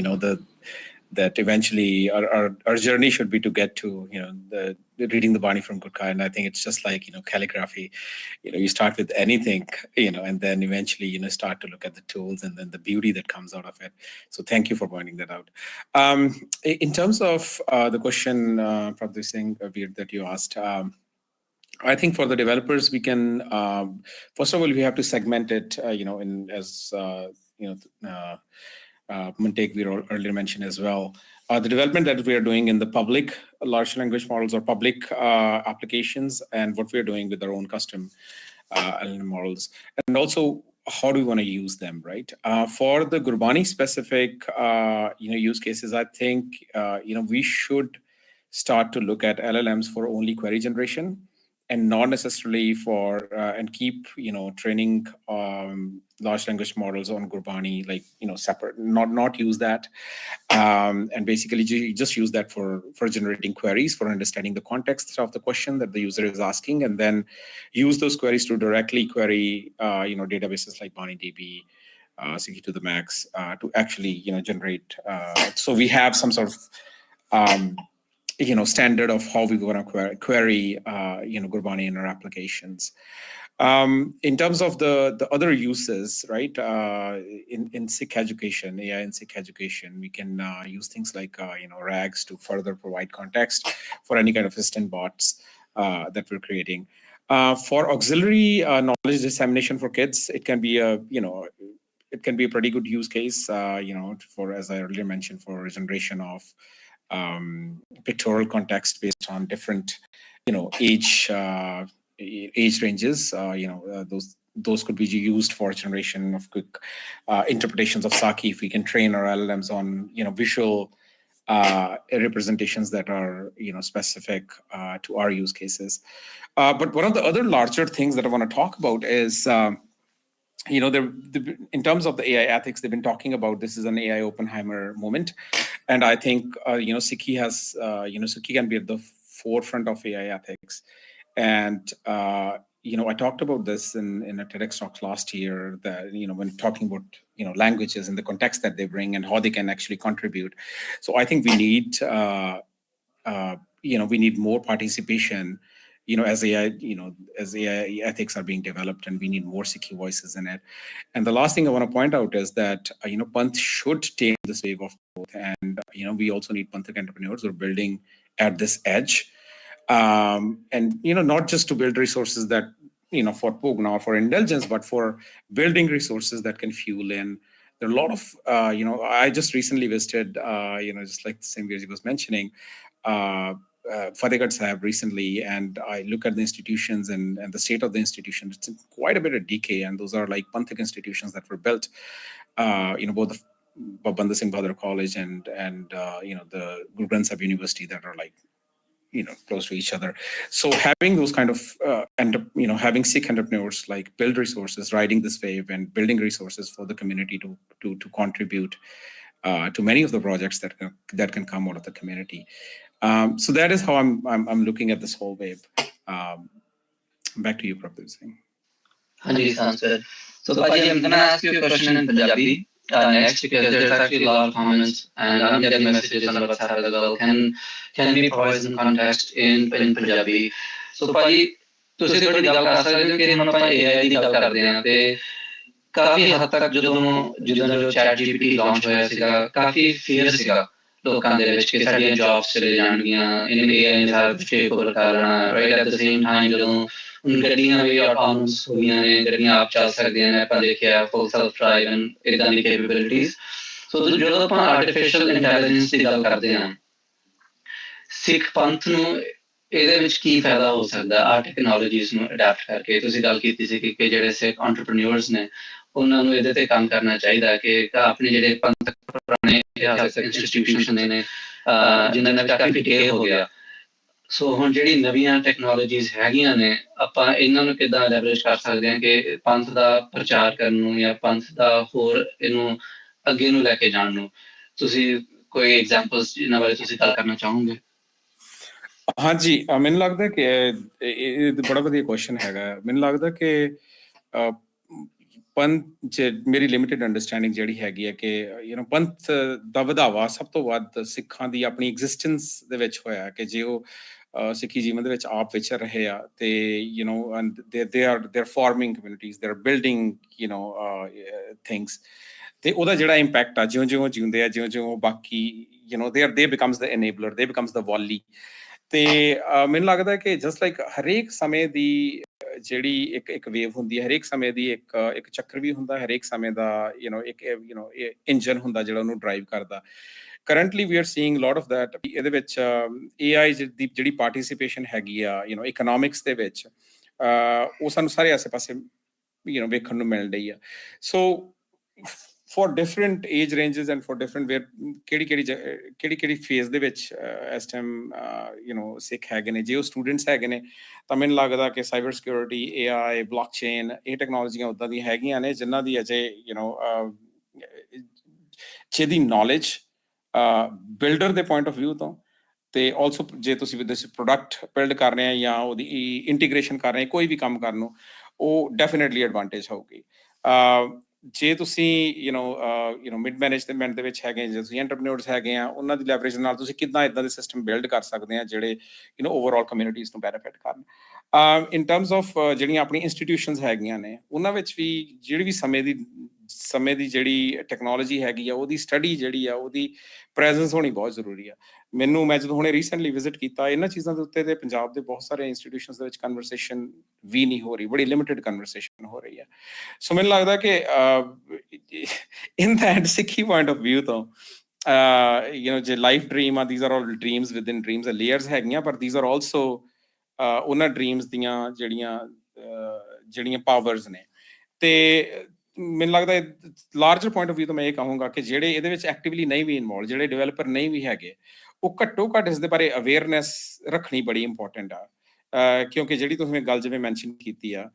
that eventually our journey should be to get to, the reading the Bani from Gurkha. And I think it's just like, calligraphy, you start with anything, and then eventually, start to look at the tools and then the beauty that comes out of it. So thank you for pointing that out. In terms of the question, Prabhu Singh, Veer, that you asked, I think for the developers, we can, first of all, we have to segment it, in as, Muntek Veer earlier mentioned as well. The development that we are doing in the public large language models or public applications, and what we are doing with our own custom LLM models, and also how do we want to use them, right? For the Gurbani specific, use cases, I think, we should start to look at LLMs for only query generation, and not necessarily for and keep training large language models on Gurbani, like separate, not use that, and basically just use that for generating queries, for understanding the context of the question that the user is asking, and then use those queries to directly query databases like BaniDB, Sikhi to the max, to actually generate. So we have some sort of standard of how we want to query, Gurbani in our applications. In terms of the other uses, right, in Sikh education, AI in Sikh education, we can use things like, RAGs to further provide context for any kind of assistant bots that we're creating. For auxiliary knowledge dissemination for kids, it can be it can be a pretty good use case, for, as I earlier mentioned, for generation of pictorial context based on different, age ranges. Those could be used for generation of quick interpretations of Saki, if we can train our LLMs on, visual representations that are, specific to our use cases. But one of the other larger things that I want to talk about is, in terms of the AI ethics, they've been talking about this is an AI Oppenheimer moment. And I think, Sikhi has, Sikhi can be at the forefront of AI ethics. And, I talked about this in a TEDx talk last year, that, when talking about, languages and the context that they bring and how they can actually contribute. So I think we need, we need more participation, as AI, as AI ethics are being developed, and we need more Sikhi voices in it. And the last thing I want to point out is that, Panth should take this wave of growth. And, we also need Panthic entrepreneurs who are building at this edge. And, not just to build resources that, for Pugna or for indulgence, but for building resources that can fuel in. There are a lot of, I just recently visited, just like the same Virji was mentioning, Fatehgarh Sahib recently, and I look at the institutions and the state of the institution. It's in quite a bit of decay, and those are like Panthic institutions that were built, both the Banda Singh Bahadur College and the Guru Granth Sahib University, that are like, close to each other. So having those kind of, having Sikh entrepreneurs like build resources, riding this wave and building resources for the community to contribute to many of the projects that can come out of the community. So that is how I'm looking at this whole wave. Back to you, Prabhu Singh. Hanji, sounds good. So, Paji, I'm going to ask you a question in Punjabi next, because there's actually a lot of comments, and I'm getting messages on WhatsApp as well. Can we provide some context in Punjabi? So, Paji, ਤੁਸੀਂ ਥੋੜੀ ਗੱਲ ਕਰ ਸਕਦੇ ਹੋ ਕਿ ਹੁਣ ਆਪਾਂ AI ਦੀ ਗੱਲ ਕਰਦੇ ਹਾਂ, ਤੇ ਕਾਫੀ ਹੱਦ ਤੱਕ ਜਦੋਂ ChatGPT ਲਾਂਚ ਹੋਇਆ ਸੀਗਾ, ਕਾਫੀ ਫੀਅਰ ਸੀਗਾ ਲੋਕਾਂ ਦੇ ਵਿੱਚ ਕਿ ਸਾਡੀਆਂ ਜੌਬਸ ਚਲੇ ਜਾਣਗੀਆਂ, ਇਹਨਾਂ AI ਨੇ ਸਾਰਾ ਕੁਝ ਟੇਕ ਓਵਰ ਕਰ ਲੈਣਾ, right at the same time ਜਦੋਂ ਹੁਣ ਗੱਡੀਆਂ ਵੀ ਆਟੋਨਮਸ ਹੋ ਗਈਆਂ ਨੇ, ਗੱਡੀਆਂ ਆਪ ਚੱਲ ਸਕਦੀਆਂ ਨੇ, ਆਪਾਂ ਦੇਖਿਆ ਫੁੱਲ ਸੈਲਫ ਡਰਾਈਵ ਐਂਡ ਇੱਦਾਂ ਦੀ ਕੈਪੇਬਿਲਿਟੀਜ਼। ਸੋ ਜਦੋਂ ਆਪਾਂ ਆਰਟੀਫਿਸ਼ੀਅਲ ਇੰਟੈਲੀਜੈਂਸ ਦੀ ਗੱਲ ਕਰਦੇ ਹਾਂ, ਸਿੱਖ ਪੰਥ ਨੂੰ ਇਹਦੇ ਵਿੱਚ ਕੀ ਫਾਇਦਾ ਹੋ ਸਕਦਾ ਆ ਟੈਕਨੋਲੋਜੀਜ਼ ਨੂੰ ਅਡੈਪਟ ਕਰਕੇ? ਤੁਸੀਂ ਗੱਲ ਕੀਤੀ ਸੀ ਕਿ ਜਿਹੜੇ ਸਿੱਖ ਐਂਟਰਪ੍ਰੀਨਿਓਰਸ ਨੇ, ਉਹਨਾਂ ਨੂੰ ਇਹਦੇ ਤੇ ਕੰਮ ਕਰਨਾ ਚਾਹੀਦਾ ਕਿ ਆਪਣੇ ਜਿਹੜੇ ਪੰਥਕ ਪੁਰਾਣੇ ਇਤਿਹਾਸਕ ਇੰਸਟੀਟਿਊਸ਼ਨ ਨੇ, ਜਿਨ੍ਹਾਂ ਵਿੱਚ ਕਾਫੀ ਡਿਕੇ ਹੋ ਗਿਆ, ਸੋ ਹੁਣ ਜਿਹੜੀ ਨਵੀਆਂ ਟੈਕਨੋਲੋਜੀਜ਼ ਹੈਗੀਆਂ ਨੇ, ਆਪਾਂ ਇਹਨਾਂ ਨੂੰ ਕਿੱਦਾਂ ਲੈਵਰੇਜ ਕਰ ਸਕਦੇ ਹਾਂ ਕਿ ਪੰਥ ਦਾ ਪ੍ਰਚਾਰ ਕਰਨ ਨੂੰ ਜਾਂ ਪੰਥ ਦਾ ਹੋਰ ਇਹਨੂੰ ਅੱਗੇ ਨੂੰ ਲੈ ਕੇ ਜਾਣ ਨੂੰ? ਤੁਸੀਂ ਕੋਈ ਐਗਜ਼ਾਮਪਲਸ ਜਿਨ੍ਹਾਂ ਬਾਰੇ ਤੁਸੀਂ ਗੱਲ ਕਰਨਾ ਚਾਹੋਗੇ? ਹਾਂਜੀ, ਮੈਨੂੰ ਲੱਗਦਾ ਕਿ ਇਹ ਬੜਾ ਵਧੀਆ ਕੁਐਸਚਨ ਹੈਗਾ। ਮੈਨੂੰ ਲੱਗਦਾ ਕਿ ਪੰਥ ਮੇਰੀ ਲਿਮਿਟਿਡ ਅੰਡਰਸਟੈਂਡਿੰਗ ਜਿਹੜੀ ਹੈਗੀ ਹੈ ਕਿ ਪੰਥ ਦਾ ਵਧਾਵਾ ਸਭ ਤੋਂ ਵੱਧ ਸਿੱਖਾਂ ਦੀ ਆਪਣੀ ਐਗਜ਼ਿਸਟੈਂਸ ਦੇ ਵਿੱਚ ਹੋਇਆ ਕਿ ਜੇ ਉਹ ਸਿੱਖੀ ਜੀਵਨ ਦੇ ਵਿੱਚ ਆਪ ਵਿਚਰ ਰਹੇ ਆ ਤੇ they are forming communities, they are building things ਤੇ ਉਹਦਾ ਜਿਹੜਾ ਇੰਪੈਕਟ ਆ ਜਿਉਂ ਜਿਉਂਦੇ ਆ ਜਿਉਂ ਬਾਕੀ they becomes the enabler, they becomes the volley ਤੇ ਮੈਨੂੰ ਲੱਗਦਾ ਕਿ ਜਸਟ ਲਾਈਕ ਹਰੇਕ ਸਮੇਂ ਦੀ ਜਿਹੜੀ ਇੱਕ ਵੇਵ ਹੁੰਦੀ ਹੈ, ਹਰੇਕ ਸਮੇਂ ਦੀ ਇੱਕ ਚੱਕਰ ਵੀ ਹੁੰਦਾ, ਹਰੇਕ ਸਮੇਂ ਦਾ ਇੱਕ ਇੰਜਨ ਹੁੰਦਾ ਜਿਹੜਾ ਉਹਨੂੰ ਡਰਾਈਵ ਕਰਦਾ। Currently we are seeing lot of that. ਇਹਦੇ ਵਿੱਚ AI ਦੀ ਜਿਹੜੀ ਪਾਰਟੀਸਿਪੇਸ਼ਨ ਹੈਗੀ ਆ ਇਕਨੋਮਿਕਸ ਦੇ ਵਿੱਚ ਉਹ ਸਾਨੂੰ ਸਾਰੇ ਆਸੇ ਪਾਸੇ ਵੇਖਣ ਨੂੰ ਮਿਲ ਰਹੀ ਆ। ਸੋ for different age ranges and for different ਕਿਹੜੀ ਫੇਜ਼ ਦੇ ਵਿੱਚ ਇਸ ਟਾਈਮ ਸਿੱਖ ਹੈਗੇ ਨੇ। ਜੇ ਉਹ ਸਟੂਡੈਂਟਸ ਹੈਗੇ ਨੇ ਤਾਂ ਮੈਨੂੰ ਲੱਗਦਾ ਕਿ ਸਾਈਬਰ ਸਿਕਿਉਰਿਟੀ, AI, ਬਲੌਕਚੇਨ ਇਹ ਟੈਕਨੋਲੋਜੀਆਂ ਉੱਦਾਂ ਦੀਆਂ ਹੈਗੀਆਂ ਨੇ ਜਿਨ੍ਹਾਂ ਦੀ ਅਜੇ ਜਿਹਦੀ ਨੌਲੇਜ ਬਿਲਡਰ ਦੇ ਪੁਆਇੰਟ ਆਫ ਵਿਊ ਤੋਂ ਤੇ ਆਲਸੋ ਜੇ ਤੁਸੀਂ ਵਿਦੇਸ਼ੀ ਪ੍ਰੋਡਕਟ ਬਿਲਡ ਕਰ ਰਹੇ ਆ ਜਾਂ ਉਹਦੀ ਇੰਟੀਗ੍ਰੇਸ਼ਨ ਕਰ ਰਹੇ ਕੋਈ ਵੀ ਕੰਮ ਕਰਨ ਨੂੰ ਉਹ ਡੈਫੀਨੇਟਲੀ ਐਡਵਾਂਟੇਜ ਹੋਊਗੀ। ਜੇ ਤੁਸੀਂ ਮਿਡ ਮੈਨੇਜਮੈਂਟ ਦੇ ਵਿੱਚ ਹੈਗੇ, ਜੇ ਤੁਸੀਂ ਐਂਟਰਪ੍ਰੀਨਿਓਰਸ ਹੈਗੇ ਆ, ਉਹਨਾਂ ਦੀ ਲੈਵਰੇਜ ਨਾਲ ਤੁਸੀਂ ਕਿੱਦਾਂ ਇੱਦਾਂ ਦੇ ਸਿਸਟਮ ਬਿਲਡ ਕਰ ਸਕਦੇ ਆ ਜਿਹੜੇ ਓਵਰਆਲ ਕਮਿਊਨਿਟੀਜ਼ ਨੂੰ ਬੈਨੀਫਿਟ ਕਰਨ। ਇਨ ਟਰਮਸ ਆਫ ਜਿਹੜੀਆਂ ਆਪਣੀ ਇੰਸਟੀਟਿਊਸ਼ਨਸ ਹੈਗੀਆਂ ਨੇ ਉਹਨਾਂ ਵਿੱਚ ਵੀ ਜਿਹੜੀ ਵੀ ਸਮੇਂ ਦੀ ਜਿਹੜੀ ਟੈਕਨੋਲੋਜੀ ਹੈਗੀ ਆ ਉਹਦੀ ਸਟੱਡੀ ਜਿਹੜੀ ਆ ਉਹਦੀ ਪ੍ਰੈਜ਼ੈਂਸ ਹੋਣੀ ਬਹੁਤ ਜ਼ਰੂਰੀ ਆ। ਮੈਂ ਜਦੋਂ ਹੁਣੇ ਰੀਸੈਂਟਲੀ ਵਿਜ਼ਿਟ ਕੀਤਾ ਇਹਨਾਂ ਚੀਜ਼ਾਂ ਦੇ ਉੱਤੇ ਤੇ ਪੰਜਾਬ ਦੇ ਬਹੁਤ ਸਾਰੇ ਇੰਸਟੀਟਿਊਸ਼ਨਸ ਦੇ ਵਿੱਚ ਕਨਵਰਸੇਸ਼ਨ ਵੀ ਨਹੀਂ ਹੋ ਰਹੀ, ਬੜੀ ਲਿਮਿਟਿਡ ਕਨਵਰਸੇਸ਼ਨ ਹੋ ਰਹੀ ਹੈ। ਸੋ ਮੈਨੂੰ ਲੱਗਦਾ ਕਿ ਇਨ ਦਾ ਐਂਡ ਸਿੱਖੀ ਪੁਆਇੰਟ ਆਫ ਵਿਊ ਤੋਂ ਜੇ ਲਾਈਫ ਡ੍ਰੀਮ ਆ, these are all dreams within dreams, layers ਹੈਗੀਆਂ ਪਰ these are also ਉਹਨਾਂ ਡ੍ਰੀਮਸ ਦੀਆਂ ਜਿਹੜੀਆਂ ਪਾਵਰਸ ਨੇ। ਤੇ ਮੈਨੂੰ ਲੱਗਦਾ ਲਾਰਜਰ ਪੁਆਇੰਟ ਆਫ ਵਿਊ ਤੋਂ ਮੈਂ ਇਹ ਕਹੂੰਗਾ ਕਿ ਜਿਹੜੇ ਇਹਦੇ ਵਿੱਚ ਐਕਟਿਵਲੀ ਨਹੀਂ ਵੀ ਇਨਵੋਲਵ, ਜਿਹੜੇ ਡਿਵੈਲਪਰ ਨਹੀਂ ਵੀ ਹੈਗੇ, ਉਹ ਘੱਟੋ ਘੱਟ ਇਸ ਦੇ ਬਾਰੇ ਅਵੇਅਰਨੈਸ ਰੱਖਣੀ ਬੜੀ ਇੰਪੋਰਟੈਂਟ ਆ। ਕਿਉਂਕਿ ਜਿਹੜੀ ਤੁਸੀਂ ਗੱਲ ਜਿਵੇਂ ਮੈਂਸ਼ਨ ਕੀਤੀ ਆ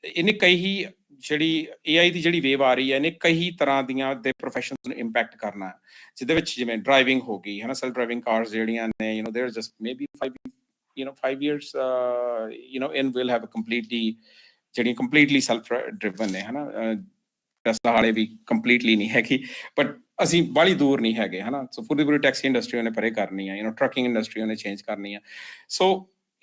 ਇਹਨੇ ਕਈ ਜਿਹੜੀ AI ਦੀ ਜਿਹੜੀ ਵੇਵ ਆ ਰਹੀ ਹੈ ਇਹਨੇ ਕਈ ਤਰ੍ਹਾਂ ਦੀਆਂ ਦੇ ਪ੍ਰੋਫੈਸ਼ਨਸ ਨੂੰ ਇੰਪੈਕਟ ਕਰਨਾ, ਜਿਹਦੇ ਵਿੱਚ ਜਿਵੇਂ ਡਰਾਈਵਿੰਗ ਹੋ ਗਈ ਸੈਲਫ ਡਰਾਈਵਿੰਗ ਕਾਰਸ ਜਿਹੜੀਆਂ ਨੇ there are just maybe 5 years in will have a completely self driven ਨੇ ਟੈਸਲਾ ਵਾਲੇ ਵੀ ਕੰਪਲੀਟਲੀ ਨਹੀਂ ਹੈਗੀ ਬਟ ਅਸੀਂ ਬਾਹਲੀ ਦੂਰ ਨਹੀਂ ਹੈਗੇ ਸੋ ਪੂਰੀ ਟੈਕਸੀ ਇੰਡਸਟਰੀ ਉਹਨੇ ਪਰੇ ਕਰਨੀ ਆ ਟਰੱਕਿੰਗ ਇੰਡਸਟਰੀ ਉਹਨੇ ਚੇਂਜ ਕਰਨੀ ਆ। ਸੋ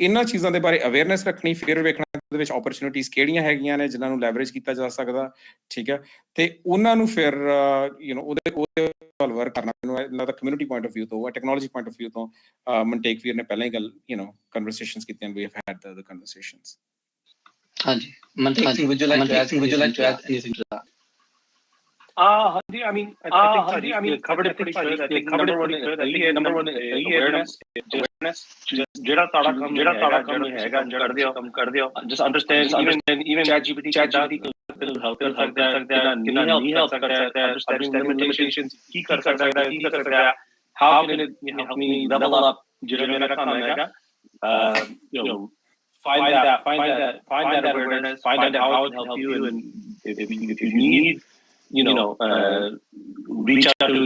ਇਹਨਾਂ ਚੀਜ਼ਾਂ ਦੇ ਬਾਰੇ ਅਵੇਅਰਨੈਸ ਰੱਖਣੀ, ਫਿਰ ਵੇਖਣਾ ਉਹਦੇ ਵਿੱਚ ਓਪਰਚੁਨਿਟੀਜ਼ ਕਿਹੜੀਆਂ ਹੈਗੀਆਂ ਨੇ ਜਿਨ੍ਹਾਂ ਨੂੰ ਲੈਵਰੇਜ ਕੀਤਾ ਜਾ ਸਕਦਾ, ਠੀਕ ਹੈ, ਤੇ ਉਹਨਾਂ ਨੂੰ ਫਿਰ ਉਹਦੇ ਵੱਲ ਵਰਕ ਕਰਨਾ। ਮੈਨੂੰ ਇਹਨਾਂ ਦਾ ਕਮਿਊਨਿਟੀ ਪੁਆਇੰਟ ਆਫ ਵਿਊ ਤੋਂ, ਟੈਕਨੋਲੋਜੀ ਪੁਆਇੰਟ ਆਫ ਵਿਊ ਤੋਂ ਮਨਟੇਕ ਵੀਰ ਨੇ ਪਹਿਲਾਂ ਹੀ ਗੱਲ ਕਨਵਰਸੇਸ਼ਨਸ ਕੀਤੀਆਂ, we have had the conversations. ਹਾਂਜੀ Mantek Singh, would you like to add anything to that? I mean, I think you covered it pretty good. I think number one awareness. ਜਿਹੜਾ ਤੁਹਾਡਾ ਕੰਮ ਹੈਗਾ ਕਰ ਦਿਓ just understand even ChatGPT help ਕਰ ਸਕਦਾ ਹੈ, ਨਹੀਂ help ਕਰ ਸਕਦਾ ਹੈ, understanding limitations ਕੀ ਕਰ ਸਕਦਾ ਹੈ, how can it help me level up ਜਿਹੜਾ ਮੇਰਾ ਕੰਮ ਹੈਗਾ, find that awareness, find out how it help you, and if you need reach out to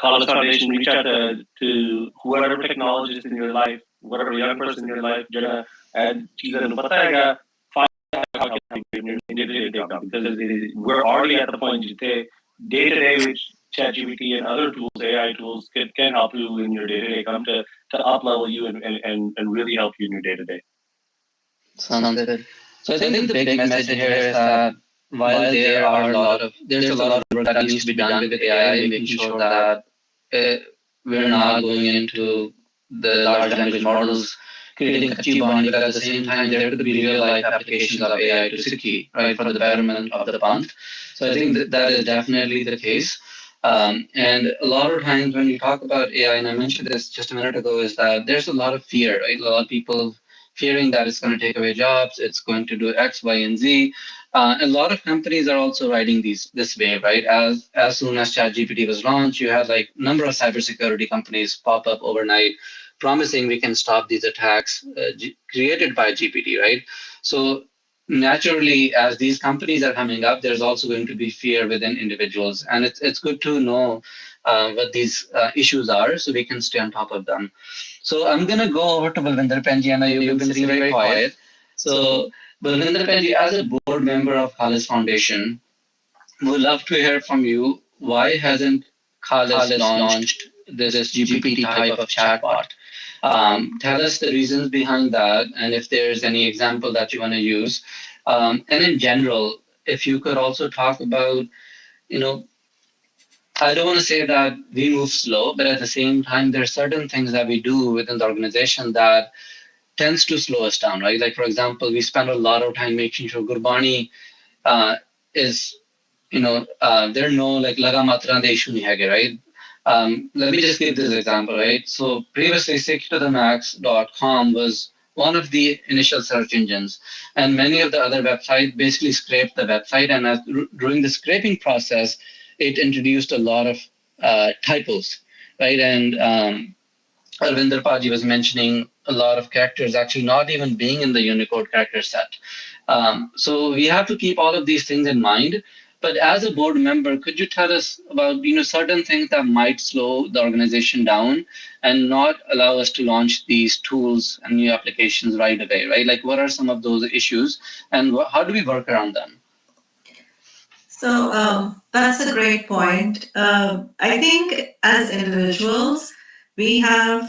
College Foundation, reach out to whoever technologist in your life, whatever young person in your life, find out how to help you in your day-to-day job, because we're already at the point day-to-day which ChatGPT and other tools, AI tools, can help you in your day-to-day come to up-level you and really help you in your day-to-day. Sounds good. So I think the big message here is that while there's a lot of work that needs to be done with AI, making sure that we're not going into the large language models creating a Gurbani, but at the same time there could be real life applications of AI to Sikhi, right, for the betterment of the Panth. So I think that is definitely the case. And a lot of times when you talk about AI, and I mentioned this just a minute ago, is that there's a lot of fear, right? A lot of people fearing that it's going to take away jobs, it's going to do X, Y, and Z. A lot of companies are also riding this wave, right? As soon as ChatGPT was launched, you had like a number of cybersecurity companies pop up overnight, promising we can stop these attacks created by GPT, right? So naturally, as these companies are coming up, there's also going to be fear within individuals, and it's good to know what these issues are so we can stay on top of them. So I'm going to go over to Balwinder Penji. I know you've been sitting very quiet. So But Linda Penji, as a board member of Khalis Foundation, would love to hear from you. Why hasn't Khalis launched this GPT type of chatbot? Tell us the reasons behind that, and if there's any example that you want to use. And in general, if you could also talk about, you know, I don't want to say that we move slow, but at the same time, there are certain things that we do within the organization that tends to slow us down, right? Like, for example, we spend a lot of time making sure Gurbani is, there are no like laga matra the issue nahi hai, right? Let me just give this example, right? So previously, SikhToTheMax.com was one of the initial search engines, and many of the other websites basically scraped the website, and during the scraping process, it introduced a lot of typos, right? And Arvinder Paji was mentioning a lot of characters actually not even being in the Unicode character set. So we have to keep all of these things in mind. But as a board member, could you tell us about certain things that might slow the organization down and not allow us to launch these tools and new applications right away, right? Like what are some of those issues and how do we work around them? So that's a great point. I think as individuals, we have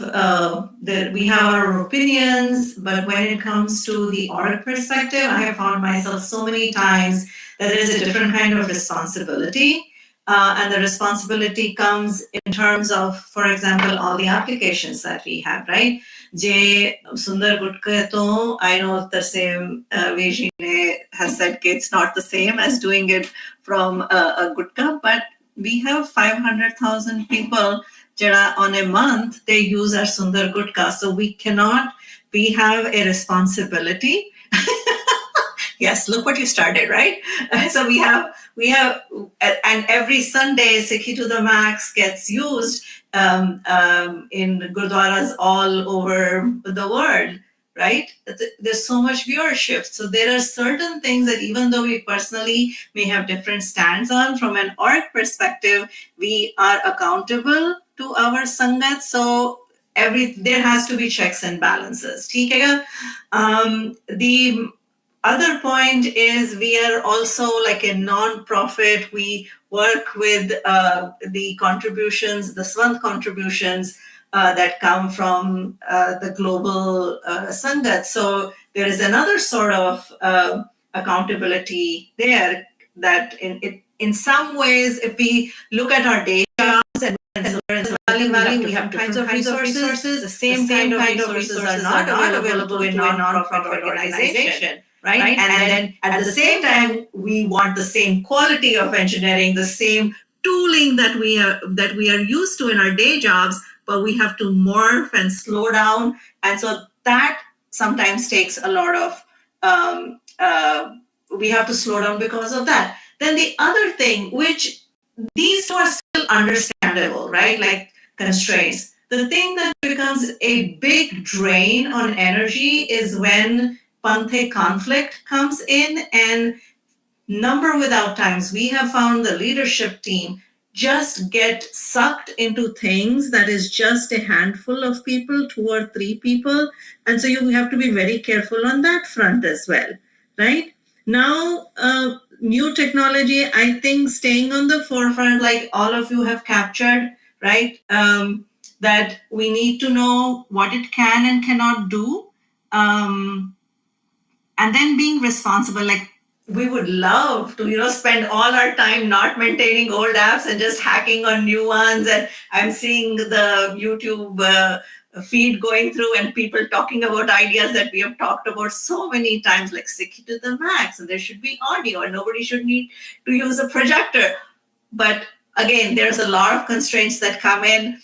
we have our opinions, but when it comes to the org perspective, I have found myself so many times that there is a different kind of responsibility. And the responsibility comes in terms of, for example, all the applications that we have, right? Jay Sundar Gutke to, I know the same Vijay has said it's not the same as doing it from a Gutka, but we have 500,000 people jada on a month, they use our Sundar Gutka. So we have a responsibility. Yes, look what you started, right? So we have, and every Sunday, Sikhi to the Max gets used in gurdwaras all over the world, right? There's so much viewership. So there are certain things that even though we personally may have different stands on, from an org perspective, we are accountable to our Sangat. So there has to be checks and balances. The other point is we are also like a non-profit. We work with the contributions, the Swant contributions that come from the global Sangat. So there is another sort of accountability there that in some ways, if we look at our day jobs and Valley, we have different kinds of resources. The same kind of resources are not available to a non-profit organization. Right? And then at the same time, we want the same quality of engineering, the same tooling that we are used to in our day jobs, but we have to morph and slow down. And so that sometimes takes a lot of, we have to slow down because of that. Then the other thing, which these two are still understandable, right? Like constraints. The thing that becomes a big drain on energy is when Panthe conflict comes in, and number without times, we have found the leadership team just get sucked into things that is just a handful of people, 2 or 3 people. And so you have to be very careful on that front as well, right? Now, new technology, I think staying on the forefront, like all of you have captured, right? That we need to know what it can and cannot do. And then being responsible, like we would love to, spend all our time not maintaining old apps and just hacking on new ones. And I'm seeing the YouTube feed going through and people talking about ideas that we have talked about so many times, like Sikhi to the Max, and there should be audio and nobody should need to use a projector. But again, there's a lot of constraints that come in.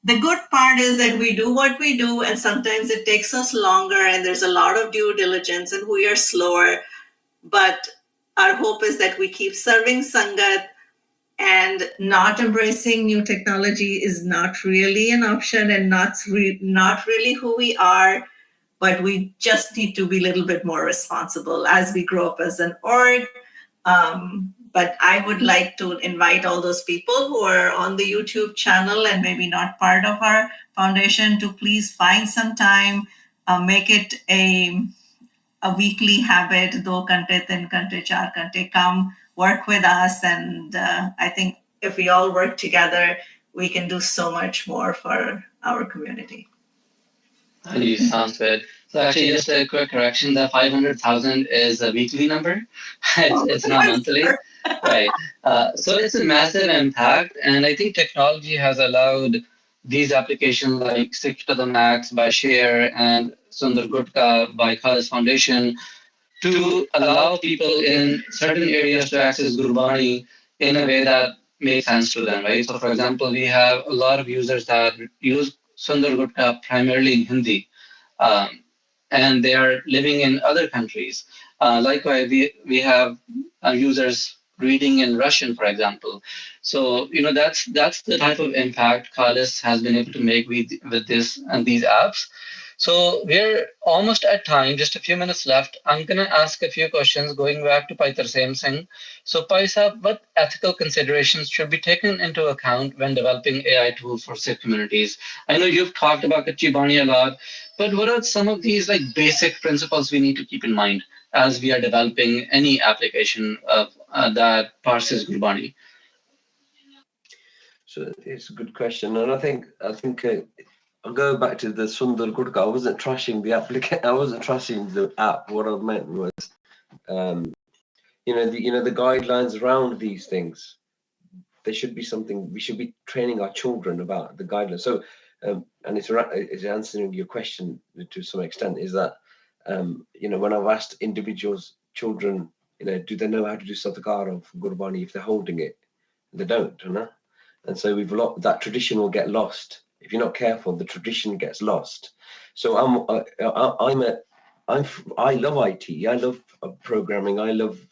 The good part is that we do what we do, and sometimes it takes us longer, and there's a lot of due diligence, and we are slower. But our hope is that we keep serving Sangat, and not embracing new technology is not really an option and not really who we are. But we just need to be a little bit more responsible as we grow up as an org. But I would like to invite all those people who are on the YouTube channel and maybe not part of our foundation to please find some time, make it a weekly habit, 2 घंटे, 3 घंटे, 4 घंटे, come work with us. And I think if we all work together, we can do so much more for our community. Sounds good. So actually, just a quick correction: the 500,000 is a weekly number. It's not monthly, right? So it's a massive impact, and I think technology has allowed these applications like Sikh to the Max by Share and Sundar Gutka by Khalis Foundation to allow people in certain areas to access Gurbani in a way that makes sense to them, right? So, for example, we have a lot of users that use Sundar Gutka primarily in Hindi, um, and they are living in other countries. Likewise, we have users reading in Russian, for example. So that's the type of impact Khalis has been able to make with this and these apps. So we're almost at time, just a few minutes left. I'm going to ask a few questions going back to Pai Tarsem Singh. So Pai Sahab, what ethical considerations should be taken into account when developing AI tools for Sikh communities? I know you've talked about Kachi Bani a lot, but what are some of these like basic principles we need to keep in mind as we are developing any application that parses Gurbani? So it's a good question, and I think I'll go back to the Sundar Gurka. I wasn't trashing the application. I wasn't trashing the app. What I meant was, the guidelines around these things. There should be something we should be training our children about the guidelines. So, and it's answering your question to some extent. Is that when I've asked individuals, children, do they know how to do Sadaqah of Gurbani if they're holding it? They don't, and so that tradition will get lost. If you're not careful, the tradition gets lost. So I love IT. I love programming. I love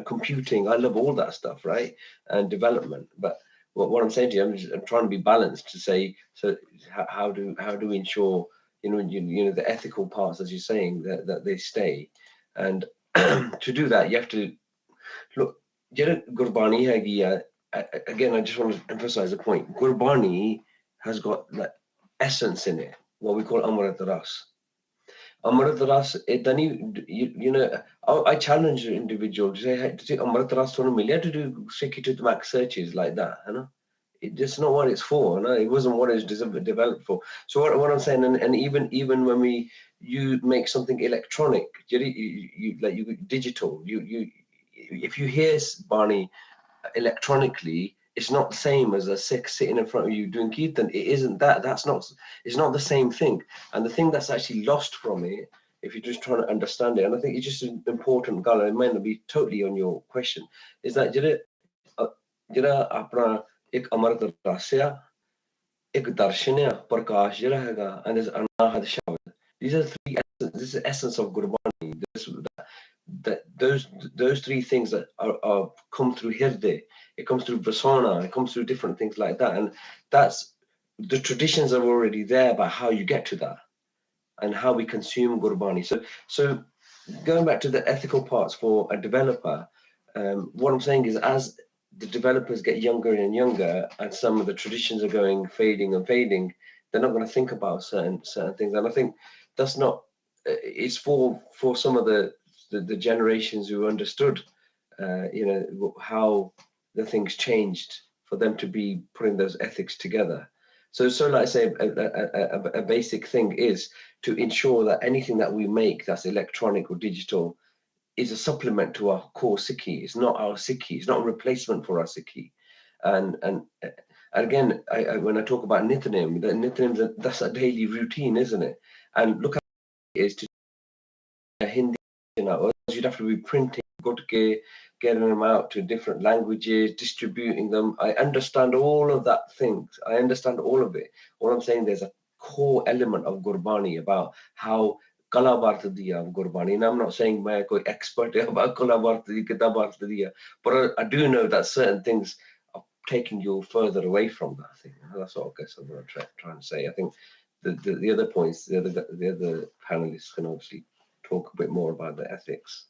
computing. I love all that stuff, right? And development. But what I'm saying to you, I'm trying to be balanced to say. So how do we ensure the ethical parts, as you're saying, that they stay, and to do that you have to look. Gurbani hai again, I just want to emphasize the point. Gurbani has got that essence in it, what we call Amrit Ras. Amrit Ras, I challenge the individual to say, hey, Amrit Ras to do Sikhi to the Max searches like that, It's not what it's for, It wasn't what it's developed for. So what I'm saying, and even when you make something electronic, you digital, if you hear Barney electronically, it's not the same as a Sikh sitting in front of you doing kirtan. It isn't that. It's not the same thing. And the thing that's actually lost from it, if you're just trying to understand it, and I think it's just an important, Gala, it might not be totally on your question, is that jira apna ek amrit rasya, ek darshanya, prakash jira hega, and there's anahad shabad. These are three. This is the essence of Gurbani. Those three things that are come through Hirde, it comes through Vasana, it comes through different things like that, and that's the traditions are already there about how you get to that and how we consume Gurbani. So going back to the ethical parts for a developer, what I'm saying is as the developers get younger and younger, and some of the traditions are fading and fading, they're not going to think about certain things, and I think that's not. It's for some of the generations who understood, how the things changed for them to be putting those ethics together. So like I say, a basic thing is to ensure that anything that we make that's electronic or digital is a supplement to our core Sikhi. It's not our Sikhi. It's not a replacement for our Sikhi. And again, when I talk about Nithanim, that's a daily routine, isn't it? And look how it is to Hindi. You'd have to be printing, getting them out to different languages, distributing them. I understand all of that things. I understand all of it. All I'm saying, there's a core element of Gurbani about how Kala Bhartadiya of Gurbani. And I'm not saying I'm an expert about Kala Bhartadiya, Kitab Bhartadiya, but I do know that certain things are taking you further away from that thing. That's what I guess I'm going to try and say. I think the other points, the other panelists can obviously talk a bit more about the ethics.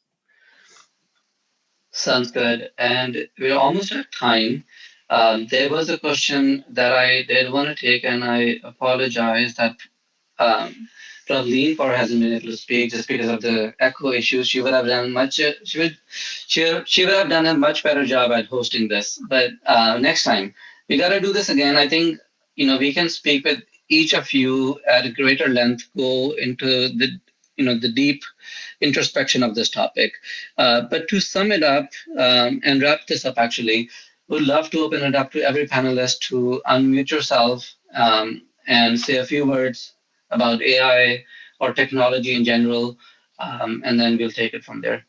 Sounds good. And we're almost at time. There was a question that I did want to take, and I apologize that Praveen Kaur hasn't been able to speak just because of the echo issues. She would have done she would have done a much better job at hosting this. But next time we got to do this again. I think we can speak with each of you at a greater length, go into the deep introspection of this topic. But to sum it up and wrap this up, actually, would love to open it up to every panelist to unmute yourself and say a few words about AI or technology in general, and then we'll take it from there.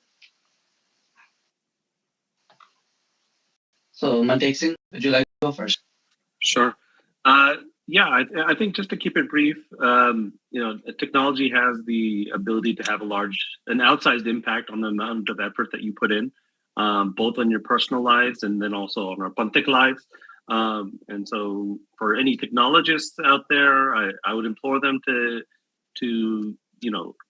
So, Mantek Singh, would you like to go first? Sure. Yeah, I think just to keep it brief, technology has the ability to have an outsized impact on the amount of effort that you put in, both on your personal lives and then also on our Panthik lives. And so for any technologists out there, I would implore them to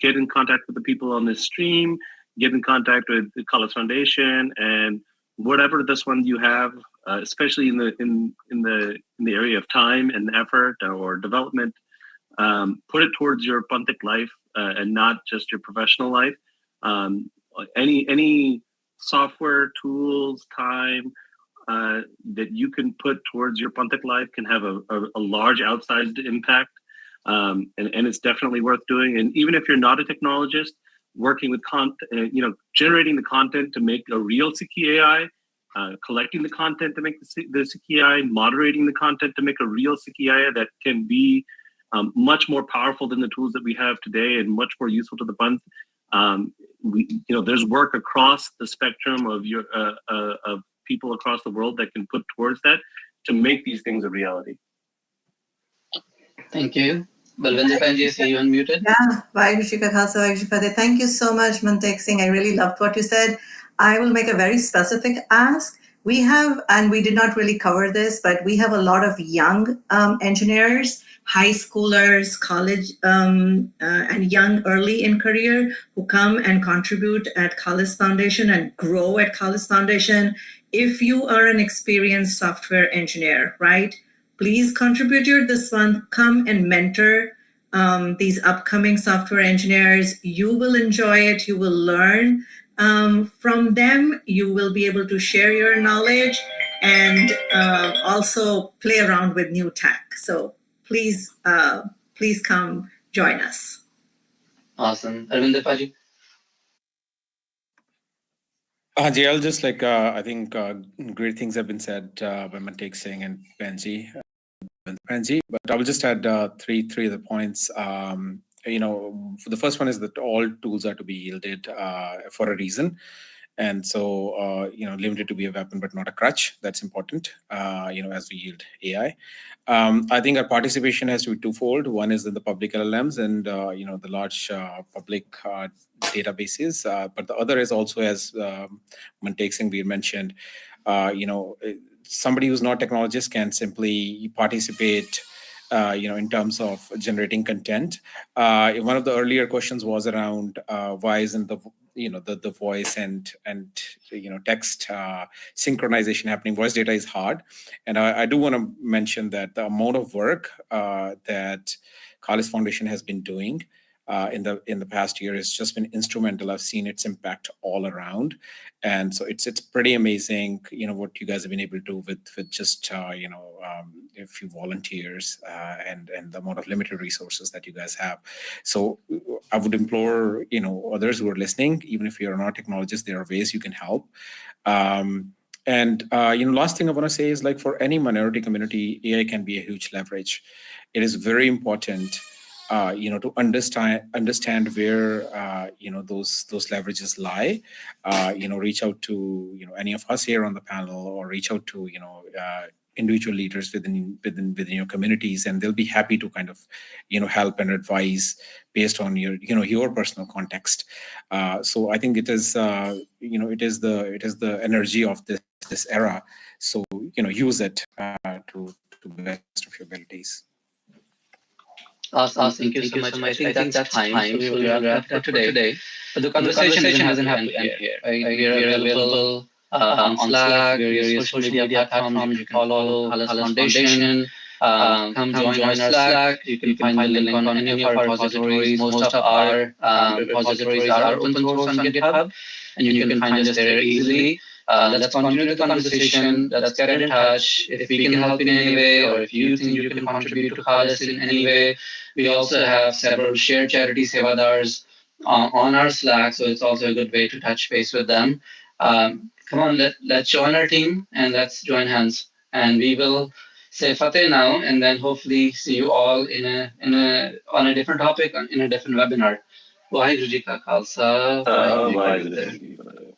get in contact with the people on this stream, get in contact with the College Foundation, and whatever this one you have, especially in the area of time and effort or development, put it towards your Panthik life and not just your professional life. Any software, tools, time that you can put towards your Panthik life can have a large outsized impact, and it's definitely worth doing. And even if you're not a technologist, working with generating the content to make a real Sikhi AI, collecting the content to make the Sikhi AI, moderating the content to make a real Sikhi AI that can be much more powerful than the tools that we have today and much more useful to the Panth. There's work across the spectrum of people across the world that can put towards that to make these things a reality. Thank you. Balwinder Panji, I see you unmuted. Yeah, Vaheguru Ji Ka Khalsa, Vaheguru Ji Ki Fateh. Thank you so much, Mantek Singh. I really loved what you said. I will make a very specific ask. We have, and we did not really cover this, but we have a lot of young engineers, high schoolers, college, and young early in career who come and contribute at College Foundation and grow at College Foundation. If you are an experienced software engineer, right, please contribute this one. Come and mentor these upcoming software engineers. You will enjoy it. You will learn from them. You will be able to share your knowledge and also play around with new tech. So please come join us. Awesome. Arvinder Paji. I'll just I think great things have been said by Mantek Singh and Panji. But I will just add three of the points. The first one is that all tools are to be yielded for a reason. And so, limited to be a weapon, but not a crutch. That's important, as we yield AI. I think our participation has to be twofold. One is in the public LLMs and, the large public databases. But the other is also, as Mantek Singh mentioned, somebody who's not a technologist can simply participate in terms of generating content. One of the earlier questions was around why isn't the voice and text synchronization happening. Voice data is hard, and I do want to mention that the amount of work that College Foundation has been doing in the past year has just been instrumental. I've seen its impact all around, and so it's pretty amazing. What you guys have been able to do with just a few volunteers and the amount of limited resources that you guys have. So I would implore others who are listening, even if you're not technologists, there are ways you can help. Last thing I want to say is, like, for any minority community, AI can be a huge leverage. It is very important to understand where those leverages lie. Reach out to any of us here on the panel, or reach out to individual leaders within your communities, and they'll be happy to kind of help and advise based on your personal context. So I think it is the energy of this era. So use it to the best of your abilities. Awesome. Thank you so much. I think that's time. So we will wrap it up for today. But the conversation doesn't have to end here. Right? We are available on Slack, various social media platforms. You can follow College Foundation. Come join our Slack. You can find the link on any of our repositories. Most of our repositories are open source on GitHub, and you can find us there easily. Let's continue the conversation. Let's get in touch. If we can help in any way, or if you think you can contribute to Khalis in any way, we also have several shared charity sevadars on our Slack, so it's also a good way to touch base with them. Come on, let's join our team and let's join hands. And we will say Fateh now, and then hopefully see you all on a different topic in a different webinar. Waheguru Ji Ka Khalsa, Waheguru Ji Ki Fateh.